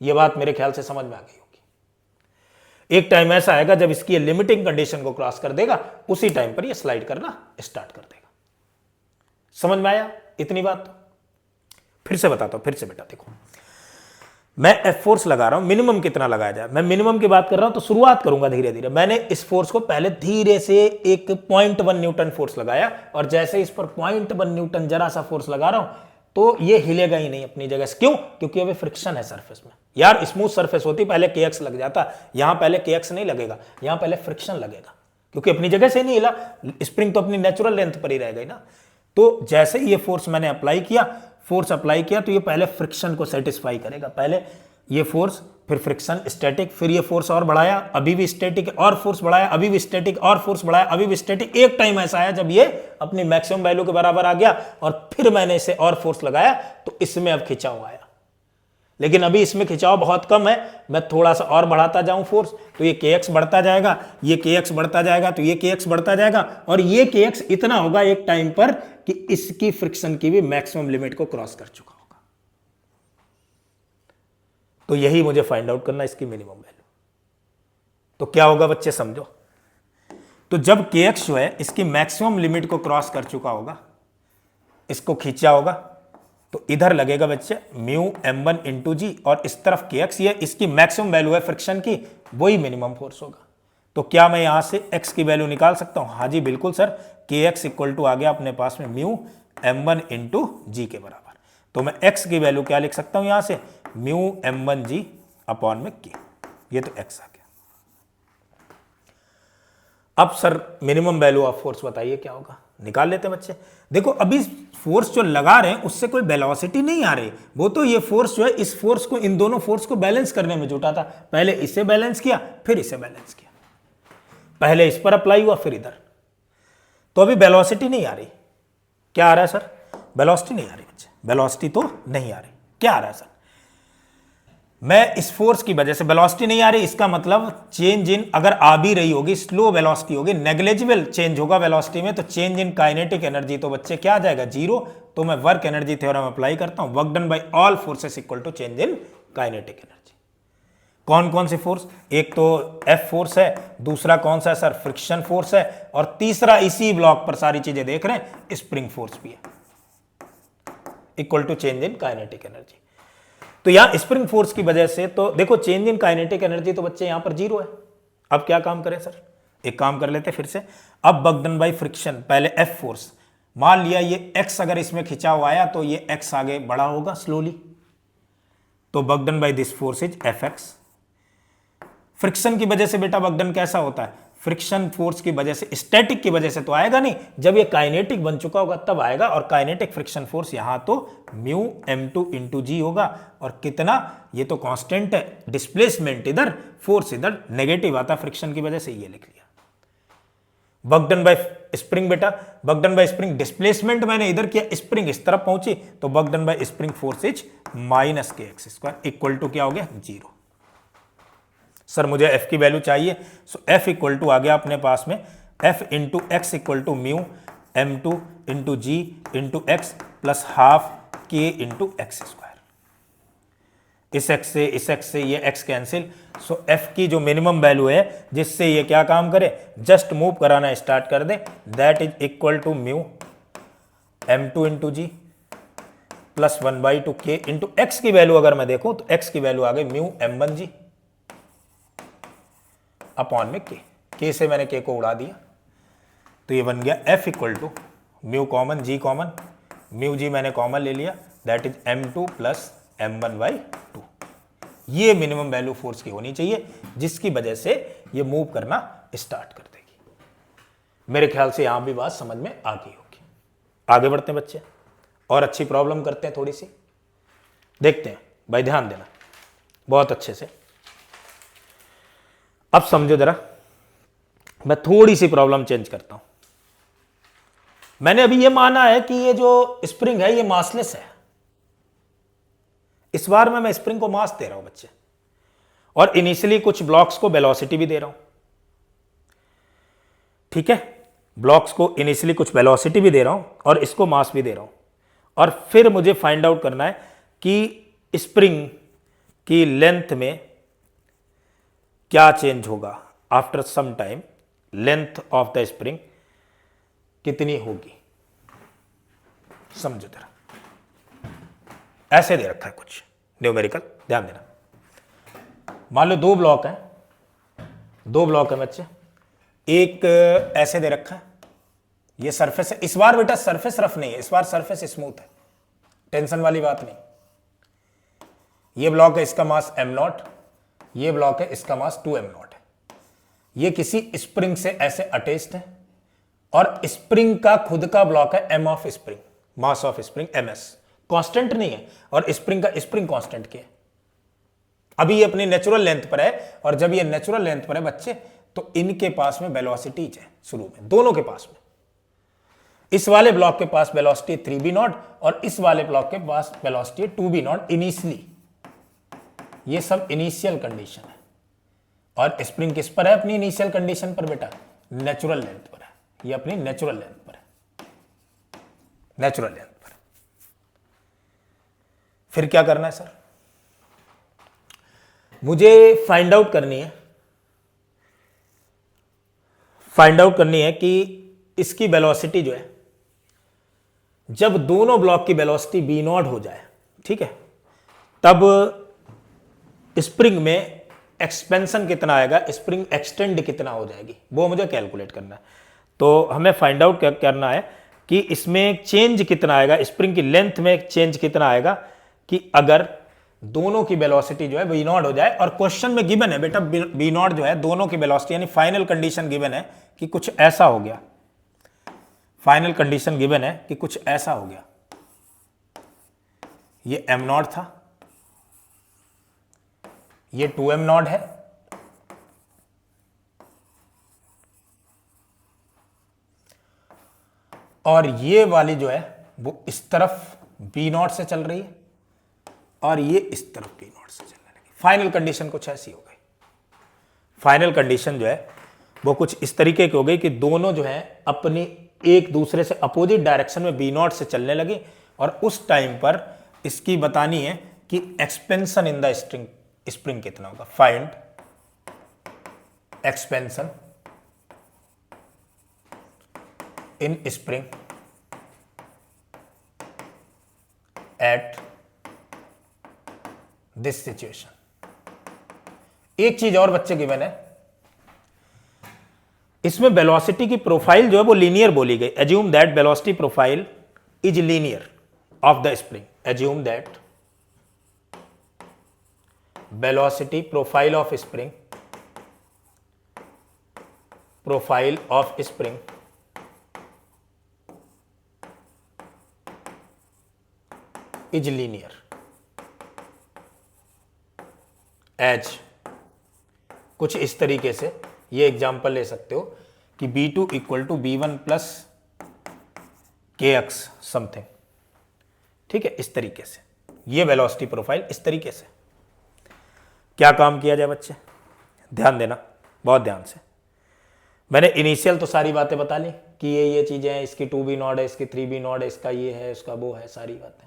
ये बात मेरे ख्याल से समझ में आ गई होगी। एक टाइम ऐसा आएगा जब इसकी लिमिटिंग कंडीशन को क्रॉस कर देगा, उसी टाइम पर ये स्लाइड करना स्टार्ट कर देगा। समझ में आया इतनी बात? तो फिर से बताता हूं, फिर से बेटा देखो, मैं एफ फोर्स लगा रहा हूं, मिनिमम कितना लगाया जाए, मैं मिनिमम की बात कर रहा हूं तो शुरुआत करूंगा धीरे धीरे। मैंने इस फोर्स को पहले धीरे से एक 0.1 न्यूटन फोर्स लगाया, और जैसे इस पर 0.1 न्यूटन जरा सा फोर्स लगा रहा हूं तो ये हिलेगा ही नहीं अपनी जगह से। क्यों? क्योंकि अभी फ्रिक्शन है सरफेस में। यार स्मूथ सरफेस होती पहले kx लग जाता, यहां पहले kx नहीं लगेगा, यहां पहले फ्रिक्शन लगेगा, क्योंकि अपनी जगह से नहीं हिला, स्प्रिंग तो अपनी नेचुरल लेंथ पर ही रह गई ना। तो जैसे ये फोर्स मैंने अप्लाई किया, फोर्स अप्लाई किया, तो ये पहले फ्रिक्शन को सेटिस्फाई करेगा। पहले ये फोर्स, फिर फ्रिक्शन स्टैटिक, फिर ये फोर्स और बढ़ाया, अभी भी स्टैटिक, और फोर्स बढ़ाया, अभी भी स्टैटिक, और फोर्स बढ़ाया, अभी भी स्टैटिक। एक टाइम ऐसा आया जब ये अपनी मैक्सिमम वैल्यू के बराबर आ गया, और फिर मैंने इसे और फोर्स लगाया तो इसमें अब खिंचाव आया। लेकिन अभी इसमें खिंचाव बहुत कम है, मैं थोड़ा सा और बढ़ाता जाऊं फोर्स तो ये kx बढ़ता जाएगा, ये kx बढ़ता जाएगा, तो ये kx बढ़ता जाएगा, और ये kx इतना होगा एक टाइम पर कि इसकी फ्रिक्शन की भी मैक्सिमम लिमिट को क्रॉस कर चुका होगा। तो यही मुझे फाइंड आउट करना, इसकी मिनिमम वैल्यू। तो क्या होगा बच्चे समझो, तो जब kx जो है इसकी मैक्सिमम लिमिट को क्रॉस कर चुका होगा, इसको खींचा होगा, तो इधर लगेगा बच्चे म्यू m1 इंटू जी, और इस तरफ kx, ये इसकी मैक्सिमम वैल्यू है फ्रिक्शन की, वही मिनिमम फोर्स होगा। तो क्या मैं यहां से x की वैल्यू निकाल सकता हूं? हाँ जी बिल्कुल सर, kx इक्वल टू आ गया अपने पास में म्यू m1 इंटू जी के बराबर। तो मैं x की वैल्यू क्या लिख सकता हूं यहां से, म्यू m1 जी अपॉन में k। ये तो x आ गया। अब sir minimum value of force बताइए क्या होगा, निकाल लेते हैं बच्चे। देखो अभी फोर्स जो लगा रहे हैं उससे कोई वेलोसिटी नहीं आ रही, वो तो ये फोर्स जो है इस फोर्स को, इन दोनों फोर्स को बैलेंस करने में जुटा था। पहले इसे बैलेंस किया, फिर इसे बैलेंस किया, पहले इस पर अप्लाई हुआ, फिर इधर। तो अभी वेलोसिटी नहीं आ रही। क्या आ रहा है सर? वेलोसिटी नहीं आ रही बच्चे, वेलोसिटी तो नहीं आ रही। क्या आ रहा है सर? मैं इस फोर्स की वजह से वेलोसिटी नहीं आ रही, इसका मतलब चेंज इन, अगर आ भी रही होगी स्लो वेलोसिटी होगी, नेग्लिजिबल चेंज होगा वेलोसिटी में, तो चेंज इन काइनेटिक एनर्जी तो बच्चे क्या आ जाएगा, जीरो। तो मैं वर्क एनर्जी थ्योरम अप्लाई करता हूं, work done by all forces equal to change in kinetic energy. कौन कौन से फोर्स? एक तो एफ फोर्स है, दूसरा कौन सा है सर, फ्रिक्शन फोर्स है, और तीसरा इसी ब्लॉक पर सारी चीजें देख रहे हैं स्प्रिंग फोर्स भी है, equal to change in kinetic energy. तो यहां स्प्रिंग फोर्स की वजह से तो देखो चेंज इन काइनेटिक एनर्जी तो बच्चे यहां पर जीरो है। अब क्या काम करें सर, एक काम कर लेते फिर से। अब वर्क डन बाय फ्रिक्शन, पहले एफ फोर्स, मान लिया ये एक्स अगर इसमें खिंचा हुआ आया तो ये एक्स आगे बढ़ा होगा स्लोली, तो work done by this force is F x. Friction की वजह से बेटा वर्क डन कैसा होता है, फ्रिक्शन फोर्स की वजह से, स्टैटिक की वजह से तो आएगा नहीं, जब ये काइनेटिक बन चुका होगा तब आएगा। और काइनेटिक फ्रिक्शन फोर्स यहां तो म्यू m2 इंटू जी होगा, और कितना, ये तो कांस्टेंट है, डिस्प्लेसमेंट इधर, फोर्स इधर, नेगेटिव आता फ्रिक्शन की वजह से, ये लिख लिया। वर्क डन बाय स्प्रिंग बेटा, work done by spring, displacement मैंने इधर किया, स्प्रिंग इस तरफ पहुंची, तो work done by spring force is minus kx square equal to क्या हो गया, जीरो। सर मुझे f की वैल्यू चाहिए, सो f इक्वल टू आ गया अपने पास में f into x equal to mu m2 into g into x plus half k into x square. इस x से ये x कैंसिल, सो f की जो मिनिमम वैल्यू है जिससे ये क्या काम करे, जस्ट मूव कराना स्टार्ट कर दे, that is equal to mu m2 into g plus 1/2 k into x की वैल्यू अगर मैं देखूं तो x की वैल्यू आ गई म्यू m1 जी अपॉन में के से मैंने के को उड़ा दिया, तो ये बन गया F equal to mu common g common, mu g मैंने कॉमन ले लिया, that is m2 plus m1/2। ये मिनिमम वैल्यू फोर्स की होनी चाहिए जिसकी वजह से ये मूव करना स्टार्ट कर देगी। मेरे ख्याल से यहां भी बात समझ में आ गई होगी। आगे बढ़ते हैं बच्चे और अच्छी प्रॉब्लम करते हैं, थोड़ी सी देखते हैं भाई, ध्यान देना बहुत अच्छे से। अब समझो जरा, मैं थोड़ी सी प्रॉब्लम चेंज करता हूं। मैंने अभी ये माना है कि ये जो स्प्रिंग है ये मासलेस है। इस बार मैं स्प्रिंग को मास दे रहा हूं बच्चे, और इनिशियली कुछ ब्लॉक्स को वेलोसिटी भी दे रहा हूं। ठीक है, ब्लॉक्स को इनिशियली कुछ वेलोसिटी भी दे रहा हूं और इसको मास भी दे रहा हूं। और फिर मुझे फाइंड आउट करना है कि स्प्रिंग की लेंथ में क्या चेंज होगा after some time, length of the spring कितनी होगी। समझो जरा, ऐसे दे रखा है कुछ न्यूमेरिकल, ध्यान देना। मान लो दो ब्लॉक है बच्चे, एक ऐसे दे रखा है, ये सरफेस है। इस बार बेटा सरफेस रफ नहीं है, इस बार सरफेस स्मूथ है, टेंशन वाली बात नहीं। ये ब्लॉक है, इसका मास m0, ये ब्लॉक है, इसका मास 2m0 है। ये किसी स्प्रिंग से ऐसे अटैच्ड है और स्प्रिंग का खुद का ब्लॉक है m of spring, mass of spring ms, constant नहीं है, और स्प्रिंग का स्प्रिंग कांस्टेंट क्या है। अभी ये अपनी नेचुरल लेंथ पर है, और जब ये नेचुरल लेंथ पर है बच्चे तो इनके पास में वेलोसिटीज है शुरू में, दोनों के पास में। इस वाले ब्लॉक के पास वेलोसिटी 3b0 और इस वाले ब्लॉक के पास वेलोसिटी 2b0 इनिशियली। ये सब इनिशियल कंडीशन है, और स्प्रिंग किस पर है अपनी इनिशियल कंडीशन पर बेटा, नेचुरल लेंथ पर है। ये अपनी नेचुरल लेंथ पर है, नेचुरल लेंथ पर। फिर क्या करना है सर, मुझे फाइंड आउट करनी है कि इसकी वेलोसिटी जो है, जब दोनों ब्लॉक की वेलोसिटी b0 हो जाए, ठीक है, तब स्प्रिंग में एक्सपेंशन कितना आएगा, स्प्रिंग एक्सटेंड कितना हो जाएगी, वो मुझे कैलकुलेट करना है। तो हमें फाइंड आउट करना है कि इसमें चेंज कितना आएगा, स्प्रिंग की लेंथ में चेंज कितना आएगा, कि अगर दोनों की वेलोसिटी जो है b0 हो जाए। और क्वेश्चन में गिवन है बेटा b0 जो है दोनों की वेलोसिटी, यानी फाइनल कंडीशन गिवन है कि कुछ ऐसा हो गया, फाइनल कंडीशन गिवन है कि कुछ ऐसा हो गया। ये m0 था, ये 2m0 है, और ये वाली जो है वो इस तरफ b0 से चल रही है, और ये इस तरफ b0 से चलने लगी। फाइनल कंडीशन कुछ ऐसी हो गई। फाइनल कंडीशन जो है वो कुछ इस तरीके की हो गई कि दोनों जो है अपनी एक दूसरे से अपोजिट डायरेक्शन में b0 से चलने लगे, और उस टाइम पर इसकी बतानी है कि एक्सपेंशन इन द स्प्रिंग कितना होगा। Find expansion in spring at this situation. एक चीज और बच्चे गिवन है, इसमें वेलोसिटी की प्रोफाइल जो है वो लीनियर बोली गई। Assume that velocity profile is linear of the spring. Assume that velocity profile of spring, profile of spring is linear as, कुछ इस तरीके से ये एग्जांपल ले सकते हो कि b2 equal to b1 plus kx something. ठीक है, इस तरीके से ये वेलोसिटी प्रोफाइल, इस तरीके से क्या काम किया जाए बच्चे, ध्यान देना बहुत ध्यान से। मैंने इनिशियल तो सारी बातें बता ली कि ये चीजें हैं, इसकी 2b0 है, इसकी 3b0 है, इसका ये है, इसका वो है, सारी बातें।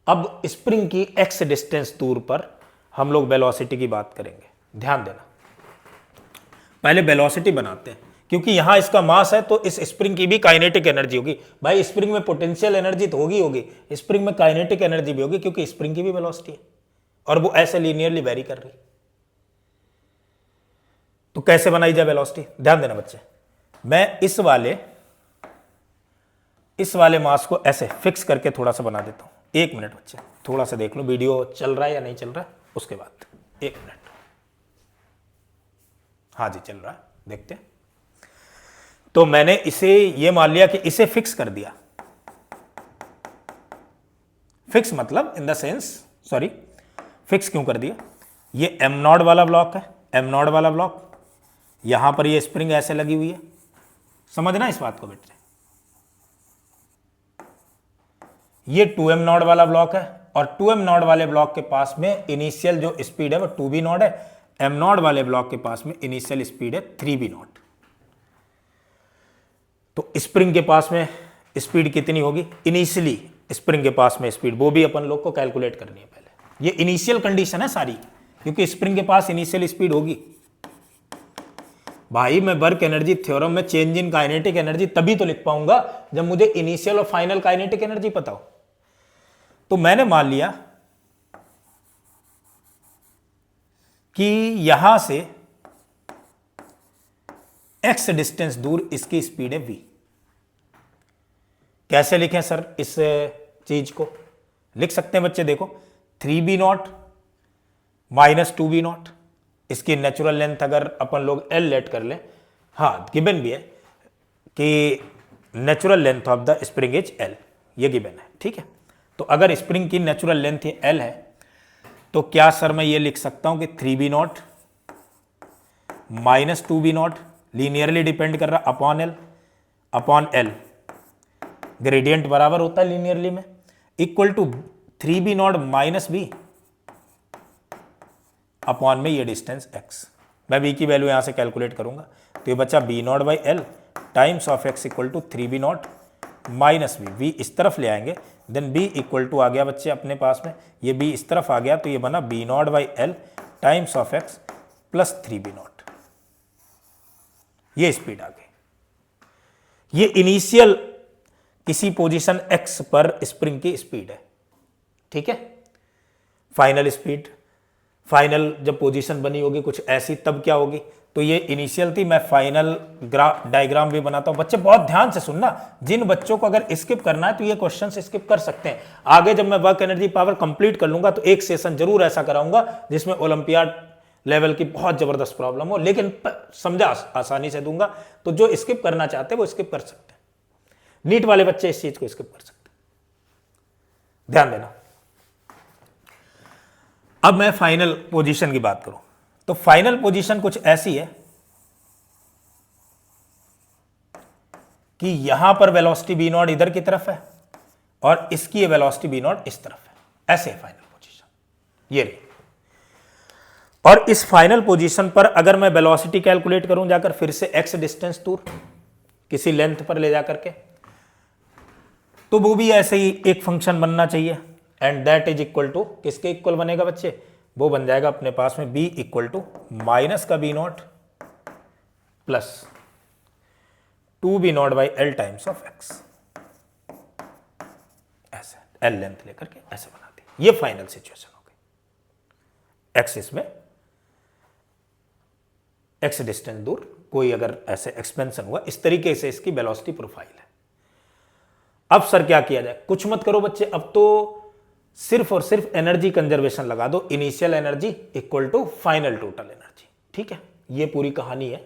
अब स्प्रिंग की x डिस्टेंस दूर पर हम लोग वेलोसिटी की बात करेंगे। ध्यान देना, पहले वेलोसिटी बनाते हैं, क्योंकि यहां इसका मास है तो इस स्प्रिंग की भी काइनेटिक एनर्जी होगी। भाई स्प्रिंग में पोटेंशियल एनर्जी तो होगी, स्प्रिंग में काइनेटिक एनर्जी भी होगी, क्योंकि स्प्रिंग की भी वेलोसिटी है और वो ऐसे लीनियरली वेरी कर रही। तो कैसे बनाई जाए वेलोसिटी, ध्यान देना बच्चे। मैं इस वाले मास को ऐसे फिक्स करके थोड़ा सा बना देता हूं। एक मिनट बच्चे, थोड़ा सा देख लो वीडियो चल रहा है या नहीं चल रहा है, उसके बाद एक मिनट। हाँ जी चल रहा है, देखते हैं। तो मैंने इसे ये मान लिया कि इसे फिक्स कर दिया। फिक्स मतलब in the sense, sorry fix क्यों कर दिया, ये एम नॉट वाला ब्लॉक है, एम नॉट वाला ब्लॉक, यहां पर ये स्प्रिंग ऐसे लगी हुई है, समझना इस बात को बेटे। ये 2m नॉट वाला ब्लॉक है और 2m नॉट वाले ब्लॉक के पास में इनिशियल जो स्पीड है वो 2b नॉट है, m नॉट वाले ब्लॉक के पास में इनिशियल स्पीड है 3b नॉट। तो स्प्रिंग के पास में स्पीड कितनी होगी, इनिशियली स्प्रिंग के पास में स्पीड, वो भी अपन लोग को कैलकुलेट करनी है पहले। ये इनिशियल कंडीशन है सारी, क्योंकि स्प्रिंग के पास इनिशियल स्पीड होगी। भाई मैं वर्क एनर्जी थ्योरम में चेंज इन काइनेटिक एनर्जी तभी तो लिख पाऊंगा जब मुझे इनिशियल और फाइनल काइनेटिक एनर्जी पता हो। तो मैंने मान लिया कि यहां से x डिस्टेंस दूर इसकी स्पीड है v। कैसे लिखें सर इस चीज को, लिख सकते हैं बच्चे, देखो 3b naught minus 2b not, इसकी नेचुरल लेंथ अगर अपन लोग l लेट कर लें, हाँ गिवन भी है कि natural length of the spring is l, ये गिवन है, ठीक है। तो अगर स्प्रिंग की नेचुरल लेंथ l है तो क्या सर मैं ये लिख सकता हूं कि 3b naught minus 2b not, linearly depend कर रहा अपॉन l, ग्रेडियंट बराबर होता है लीनियरली में, equal to 3b naught minus b upon में ये डिस्टेंस x। मैं b की वैल्यू यहां से कैलकुलेट करूंगा तो ये बचा b naught by l times of x equal to 3b naught minus v इस तरफ ले आएंगे, देन b इक्वल टू आ गया बच्चे अपने पास में, ये b इस तरफ आ गया तो ये बना b naught by l times of x plus 3b not. ये स्पीड आ गई। ये इनिशियल किसी पोजीशन x पर स्प्रिंग की स्पीड है, ठीक है। फाइनल स्पीड, फाइनल जब पोजीशन बनी होगी कुछ ऐसी, तब क्या होगी, तो ये इनिशियल थी। मैं फाइनल डायग्राम भी बनाता हूं, बच्चे बहुत ध्यान से सुनना। जिन बच्चों को अगर स्किप करना है तो ये क्वेश्चन स्किप कर सकते हैं। आगे जब मैं वर्क एनर्जी पावर कंप्लीट कर लूंगा तो एक सेशन जरूर ऐसा कराऊंगा जिसमें ओलंपियाड लेवल की बहुत जबरदस्त प्रॉब्लम हो, लेकिन समझा आसानी से दूंगा। तो जो स्किप करना चाहते हैं वो स्किप कर सकते हैं, नीट वाले बच्चे इस चीज को स्किप कर सकते हैं, ध्यान देना। अब मैं फाइनल पोजीशन की बात करूं तो फाइनल पोजीशन कुछ ऐसी है कि यहां पर वेलोसिटी बी नॉट इधर की तरफ है और इसकी ये वेलोसिटी बी नॉट इस तरफ है, ऐसे है फाइनल पोजीशन ये रही। और इस फाइनल पोजीशन पर अगर मैं वेलोसिटी कैलकुलेट करूं जाकर फिर से x डिस्टेंस दूर किसी लेंथ पर ले जाकर के, तो वो भी ऐसे ही एक फंक्शन बनना चाहिए, and that is equal to किसके इक्वल बनेगा बच्चे, वो बन जाएगा अपने पास में b इक्वल टू माइनस का b naught plus 2b naught by l times of x, ऐसे l लेंथ लेकर के ऐसे बनाते हैं। ये फाइनल सिचुएशन हो गई, एक्सिस में x डिस्टेंस दूर कोई अगर ऐसे एक्सपेंशन हुआ, इस तरीके से इसकी वेलोसिटी प्रोफाइल है। अब सर क्या किया जाए, कुछ मत करो बच्चे, अब तो सिर्फ और सिर्फ एनर्जी कंजर्वेशन लगा दो, initial energy equal to final total energy, ठीक है। ये पूरी कहानी है।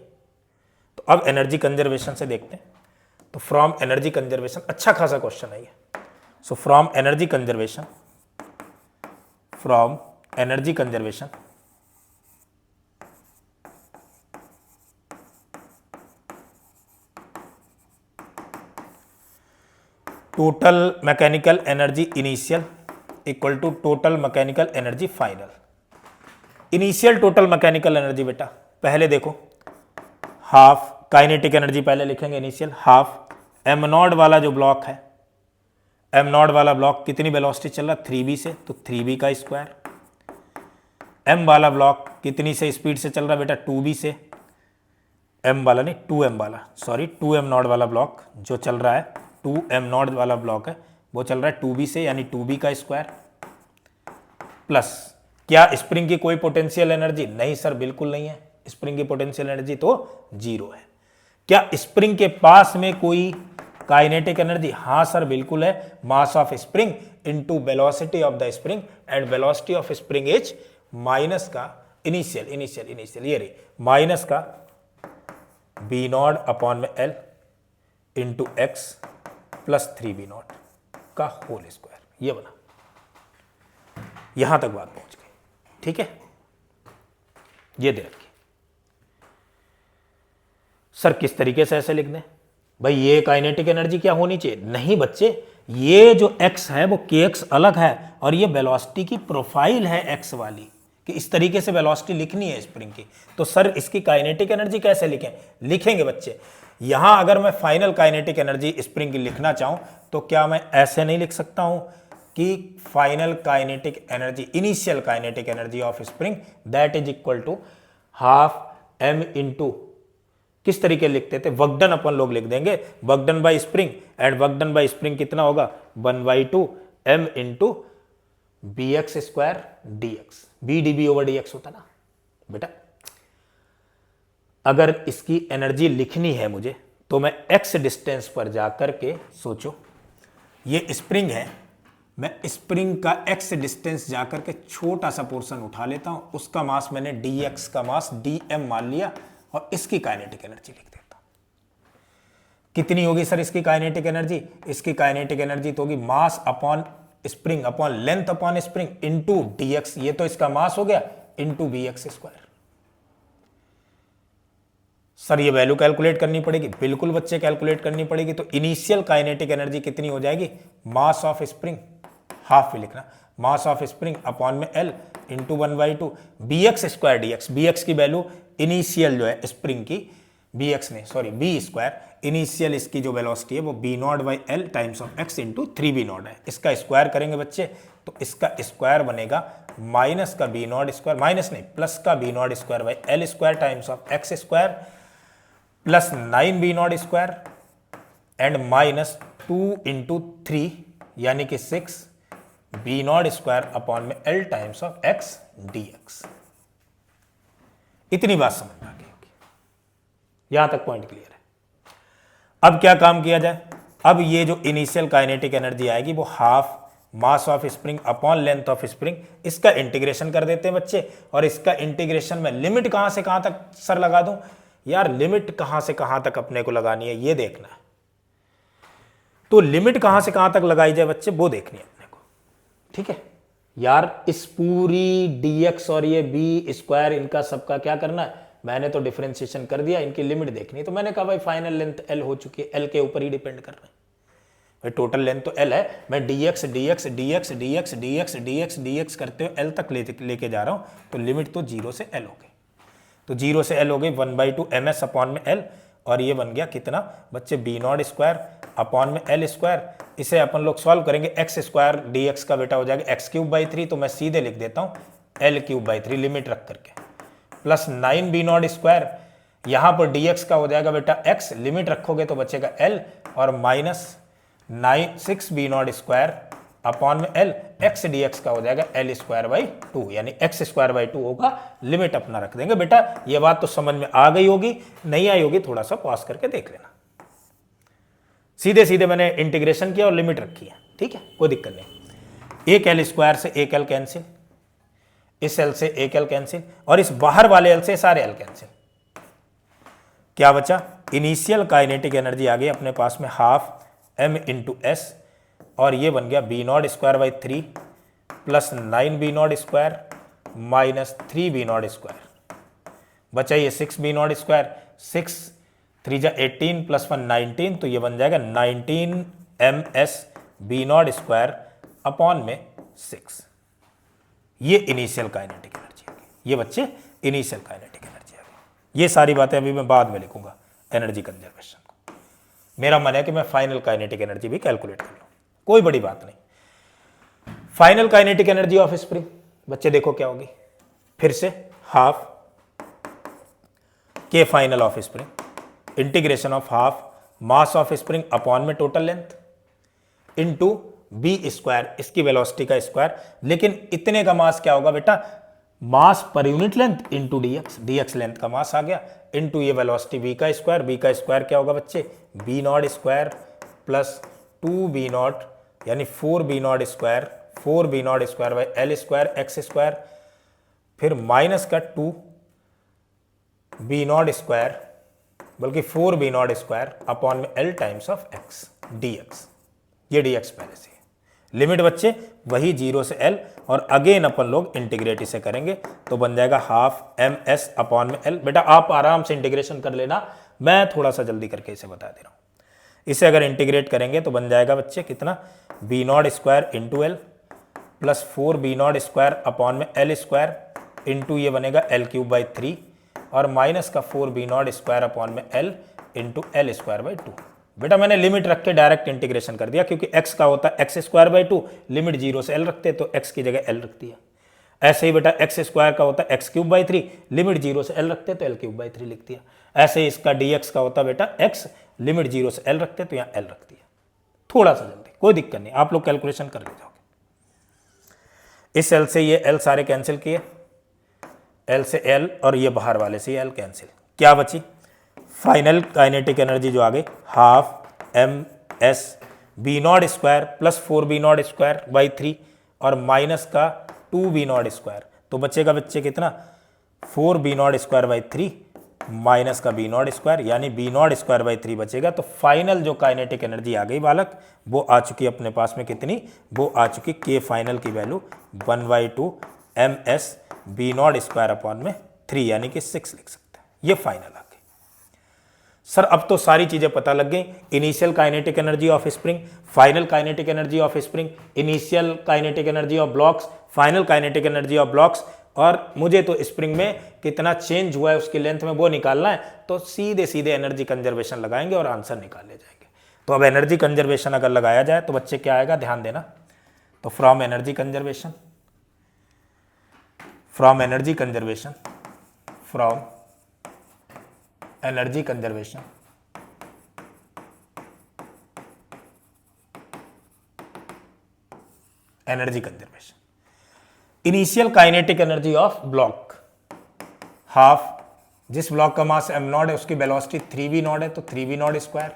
तो अब एनर्जी कंजर्वेशन से देखते हैं। तो फ्रॉम एनर्जी कंजर्वेशन, अच्छा खासा क्वेश्चन है ये। So from energy conservation, from energy conservation total mechanical energy initial equal to total mechanical energy final. Initial total mechanical energy बेटा पहले देखो, हाफ काइनेटिक एनर्जी पहले लिखेंगे, इनिशियल हाफ एम नॉट वाला जो ब्लॉक है, एम नॉट वाला block कितनी वेलोसिटी चल रहा है 3b से, तो 3b का स्क्वायर। एम वाला ब्लॉक कितनी से स्पीड से चल रहा है बेटा 2b से, एम वाला नहीं 2m वाला, सॉरी 2m नॉट वाला ब्लॉक जो चल रहा है, 2m नॉट वाला ब्लॉक है वो चल रहा है 2b से, यानी 2b का स्क्वायर प्लस क्या स्प्रिंग की कोई पोटेंशियल एनर्जी, नहीं सर बिल्कुल नहीं है, स्प्रिंग की पोटेंशियल एनर्जी तो 0 है। क्या स्प्रिंग के पास में कोई काइनेटिक एनर्जी? हाँ सर बिल्कुल है, मास of spring into velocity of the spring, and velocity of spring is minus का इनिशियल ये रही माइनस का बी नॉट अपॉन में l into x plus 3b0 का होल स्क्वायर। ये बना, यहां तक बात पहुंच गई, ठीक है। ये दे रखी सर, किस तरीके से ऐसे लिख दें भाई? ये काइनेटिक एनर्जी क्या होनी चाहिए? नहीं बच्चे, ये जो x है वो kx अलग है, और ये वेलोसिटी की प्रोफाइल है x वाली, कि इस तरीके से वेलोसिटी लिखनी है स्प्रिंग की। तो सर इसकी काइनेटिक एनर्जी कैसे लिखें? लिखेंगे बच्चे, यहां अगर मैं फाइनल काइनेटिक एनर्जी स्प्रिंग की लिखना चाहूं तो क्या मैं ऐसे नहीं लिख सकता हूं कि final kinetic energy, initial kinetic energy of spring that is equal to half m into, किस तरीके लिखते थे? वर्क डन अपन लोग लिख देंगे, work done by spring, and work done by spring कितना होगा? 1/2 m into b x square d x, b d b over D x होता ना बेटा। अगर इसकी एनर्जी लिखनी है मुझे तो मैं x डिस्टेंस पर जाकर के, सोचो ये स्प्रिंग है, मैं स्प्रिंग का x डिस्टेंस जाकर के छोटा सा पोर्शन उठा लेता हूं, उसका मास मैंने dx का मास dm मान लिया, और इसकी काइनेटिक एनर्जी लिख देता हूं। कितनी होगी सर इसकी काइनेटिक एनर्जी? इसकी काइनेटिक एनर्जी तो होगी mass upon spring upon length upon spring into dx, ये तो इसका मास हो गया, इंटू bx स्क्वायर। सर ये वैल्यू कैलकुलेट करनी पड़ेगी? बिल्कुल बच्चे कैलकुलेट करनी पड़ेगी। तो इनिशियल काइनेटिक एनर्जी कितनी हो जाएगी? मास ऑफ स्प्रिंग, हाफ भी लिखना, मास ऑफ स्प्रिंग अपॉन में l into 1/2 b x square d x. B x की वैल्यू इनिशियल जो है स्प्रिंग की, बी एक्स नहीं सॉरी बी स्क्वायर, इनिशियल इसकी जो वेलोसिटी है वो b naught by l times of x into 3b0 है। इसका स्क्वायर करेंगे बच्चे तो इसका स्क्वायर बनेगा माइनस का बी नॉट स्क्वायर, माइनस नहीं प्लस का b naught square by l square times of x square plus 9b0 square and minus 2 into 3 यानी कि 6 b0 स्क्वायर अपॉन में l times of x dx। इतनी बात समझ में आ गई होगी, यहां तक पॉइंट क्लियर है। अब क्या काम किया जाए? अब ये जो इनिशियल काइनेटिक एनर्जी आएगी वो half mass of spring upon length of spring, इसका इंटीग्रेशन कर देते हैं बच्चे, और इसका इंटीग्रेशन में लिमिट कहां से कहां तक सर लगा दूं? यार लिमिट कहां से कहां तक अपने को लगानी है ये देखना है। तो लिमिट कहां से कहां तक लगाई जाए बच्चे वो देखनी है अपने को, ठीक है। यार इस पूरी dx और ये b स्क्वायर इनका सबका क्या करना है? मैंने तो डिफरेंशिएशन कर दिया, इनकी लिमिट देखनी है। तो मैंने कहा भाई फाइनल लेंथ l हो चुकी है, l के ऊपर ही डिपेंड कर रहा है भाई, टोटल लेंथ तो l है। मैं dx dx dx dx dx dx dx करते हुए l तक लेके जा रहा हूं, तो लिमिट तो 0 से l हो गई। तो 0 से l हो गई 1/2 ms अपॉन में l, और ये बन गया कितना बच्चे? b0 स्क्वायर अपॉन में l स्क्वायर। इसे अपन लोग सॉल्व करेंगे, x स्क्वायर dx का बेटा हो जाएगा x³ 3, तो मैं सीधे लिख देता हूं l³ 3 लिमिट रख करके, प्लस 9b0 स्क्वायर, यहां पर dx का हो जाएगा बेटा x, लिमिट रखोगे तो बचेगा l, और माइनस 6b0 स्क्वायर अपॉन में l, x dx का हो जाएगा l स्क्वायर बाई 2, यानी x स्क्वायर बाई 2 होगा। लिमिट अपना रख देंगे बेटा। ये बात तो समझ में आ गई होगी, नहीं आई होगी थोड़ा सा पॉज करके देख लेना। सीधे सीधे मैंने इंटीग्रेशन किया और लिमिट रखी है, ठीक है, कोई दिक्कत नहीं। एक l स्क्वायर से एक l कैंसिल, इस l से एक l कैंसिल, और इस बाहर वाले l से सारे l कैंसिल। क्या बचा? इनिशियल काइनेटिक एनर्जी आ गई अपने पास में हाफ m इंटू एस, और ये बन गया b0 square by 3 plus 9b0 square minus 3b0 square. बचा ये 6b0 स्क्वायर, 6 3 जा 18 प्लस 1 19, तो ये बन जाएगा 19 ms b0 स्क्वायर अपॉन में 6। ये इनिशियल काइनेटिक एनर्जी आ गई। ये बच्चे इनिशियल काइनेटिक एनर्जी आ गई। ये सारी बातें अभी मैं बाद में लिखूंगा एनर्जी कंजर्वेशन को। मेरा मन है कि मैं फाइनल काइनेटिक एनर्जी भी कैलकुलेट कर लूँ, कोई बड़ी बात नहीं। Final kinetic energy of spring बच्चे देखो क्या होगी, फिर से हाफ के final of spring integration of half mass of spring upon में total length into b square, इसकी वेलोसिटी का स्क्वायर। लेकिन इतने का मास क्या होगा बेटा? Mass per unit length into dx, dx length का मास आ गया, इंटू ये वेलोसिटी v का स्क्वायर क्या होगा बच्चे, b not square plus 2b0 यानी 4b0 square by l square x square, फिर माइनस का 2b0 स्क्वायर बल्कि 4b0 स्क्वायर अपॉन में L times of x dx। ये dx पहले से लिमिट बच्चे वही 0 से l, और अगेन अपन लोग इंटीग्रेट इसे करेंगे तो बन जाएगा हाफ ms अपॉन में l। बेटा आप आराम से इंटीग्रेशन कर लेना, मैं थोड़ा सा जल्दी करके इसे बता दे रहा हूं। इसे अगर इंटीग्रेट करेंगे तो बन जाएगा बच्चे कितना, b0 square into L plus 4b0 square upon में एल स्क्वायर इंटू ये बनेगा l³ 3 और माइनस का 4b0 स्क्वायर अपॉन में l into L square by 2। बेटा मैंने लिमिट रख के डायरेक्ट इंटीग्रेशन कर दिया, क्योंकि x का होता है एक्स स्क्वायर बाई 2, लिमिट 0 से l रखते तो x की जगह l रख दिया। ऐसे ही बेटा एक्स स्क्वायर का होता है x³ 3, लिमिट 0 से l रखते तो l³ 3 लिख दिया। ऐसे ही इसका dx का होता बेटा x, लिमिट 0 से l रखते तो यहाँ l रख दिया। थोड़ा सा जल्दी, कोई दिक्कत नहीं, आप लोग कैलकुलेशन कर ले जाओगे। इस l से ये l सारे कैंसिल किए, l से l और ये बाहर वाले से ये l कैंसिल, क्या बची फाइनल काइनेटिक एनर्जी जो आ गई half ms b0 square plus 4b0 square by 3 और माइनस का 2b0 स्क्वायर, तो बचेगा बच्चे कितना 4b0 स्क्वायर बाई 3 माइनस का b0 स्क्वायर यानी b0 स्क्वायर बाई 3 बचेगा। तो फाइनल जो काइनेटिक एनर्जी आ गई बालक वो आ चुकी अपने पास में कितनी, वो आ चुकी k फाइनल की value 1/2 ms b0 square upon में 3 यानी कि 6 लिख सकते हैं। ये फाइनल आ गई। सर अब तो सारी चीजें पता लग गई, initial kinetic energy of spring, final kinetic energy of spring, initial kinetic energy of blocks, final kinetic energy of blocks, और मुझे तो स्प्रिंग में कितना चेंज हुआ है उसकी लेंथ में वो निकालना है, तो सीधे सीधे एनर्जी कंजर्वेशन लगाएंगे और आंसर निकाले जाएंगे। तो अब एनर्जी कंजर्वेशन अगर लगाया जाए तो बच्चे क्या आएगा, ध्यान देना। तो from energy conservation from energy conservation initial kinetic energy of block half, जिस ब्लॉक का मास m0 है उसकी वेलोसिटी 3v0 है तो 3v0 स्क्वायर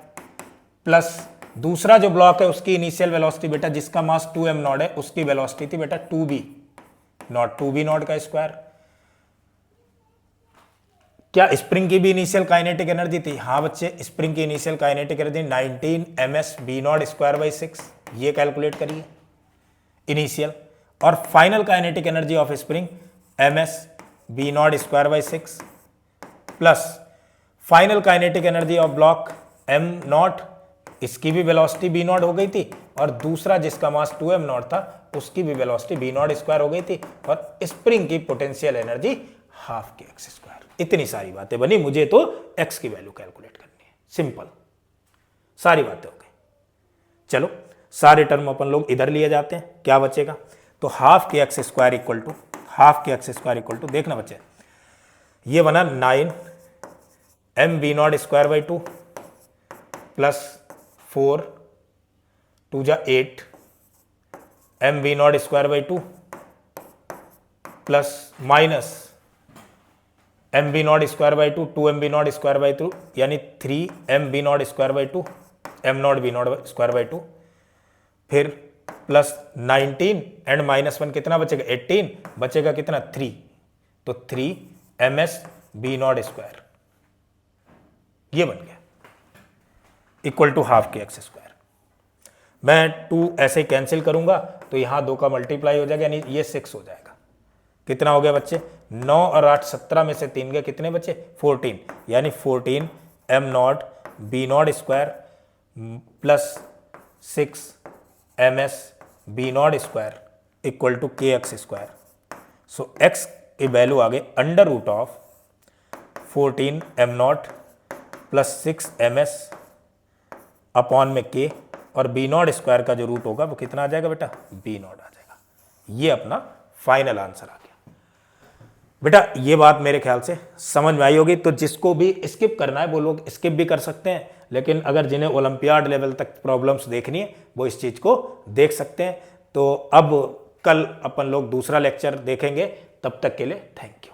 प्लस दूसरा जो ब्लॉक है उसकी इनिशियल वेलोसिटी बेटा जिसका मास 2m0 है उसकी वेलोसिटी थी बेटा 2v0 का स्क्वायर। क्या स्प्रिंग की भी इनिशियल काइनेटिक एनर्जी थी? हाँ बच्चे, स्प्रिंग की initial kinetic energy 19 ms b0 square by 6, ये कैलकुलेट करिए इनिशियल। और final kinetic energy of spring ms b0 square by 6 plus final kinetic energy of block m0, इसकी भी वेलोसिटी b0 हो गई थी और दूसरा जिसका मास 2m0 था उसकी भी वेलोसिटी b0 स्क्वायर हो गई थी, और स्प्रिंग की पोटेंशियल एनर्जी हाफ के एक्स स्क्वायर। इतनी सारी बातें बनी, मुझे तो x की वैल्यू कैलकुलेट करनी है, सिंपल सारी बातें हो गई। चलो सारे टर्म अपन लोग इधर लिए जाते हैं, क्या बचेगा, तो हाफ के एक्स स्क्वायर इक्वल टू देखना बच्चे, ये बना 9 m b0 square by 2 plus 4 2 जा 8 m b0 square by 2 plus minus m b0 square by 2 2m b0 square by 2 यानी 3m b0 square by 2 m0 b0 square by 2, फिर plus 19 and -1 कितना बचेगा 18, बचेगा कितना 3, तो 3 ms b0 स्क्वायर ये बन गया इक्वल टू हाफ के एक्स स्क्वायर। मैं 2 ऐसे कैंसिल करूंगा तो यहां 2 का मल्टीप्लाई हो जाएगा यानी ये 6 हो जाएगा। कितना हो गया बच्चे, 9 और 8 17 में से 3 गए, कितने बचे 14, यानी 14 m0 b0 square plus 6 ms b0 square equal to k x square. So x की वैल्यू आ गई under root of 14 m0 plus 6 ms upon में k, और b0 स्क्वायर का जो रूट होगा वो कितना आ जाएगा बेटा b0 आ जाएगा। ये अपना फाइनल आंसर आ गया बेटा। ये बात मेरे ख्याल से समझ में आई होगी, तो जिसको भी स्किप करना है वो लोग स्किप भी कर सकते हैं, लेकिन अगर जिन्हें ओलंपियाड लेवल तक प्रॉब्लम्स देखनी है वो इस चीज़ को देख सकते हैं। तो अब कल अपन लोग दूसरा लेक्चर देखेंगे, तब तक के लिए थैंक यू।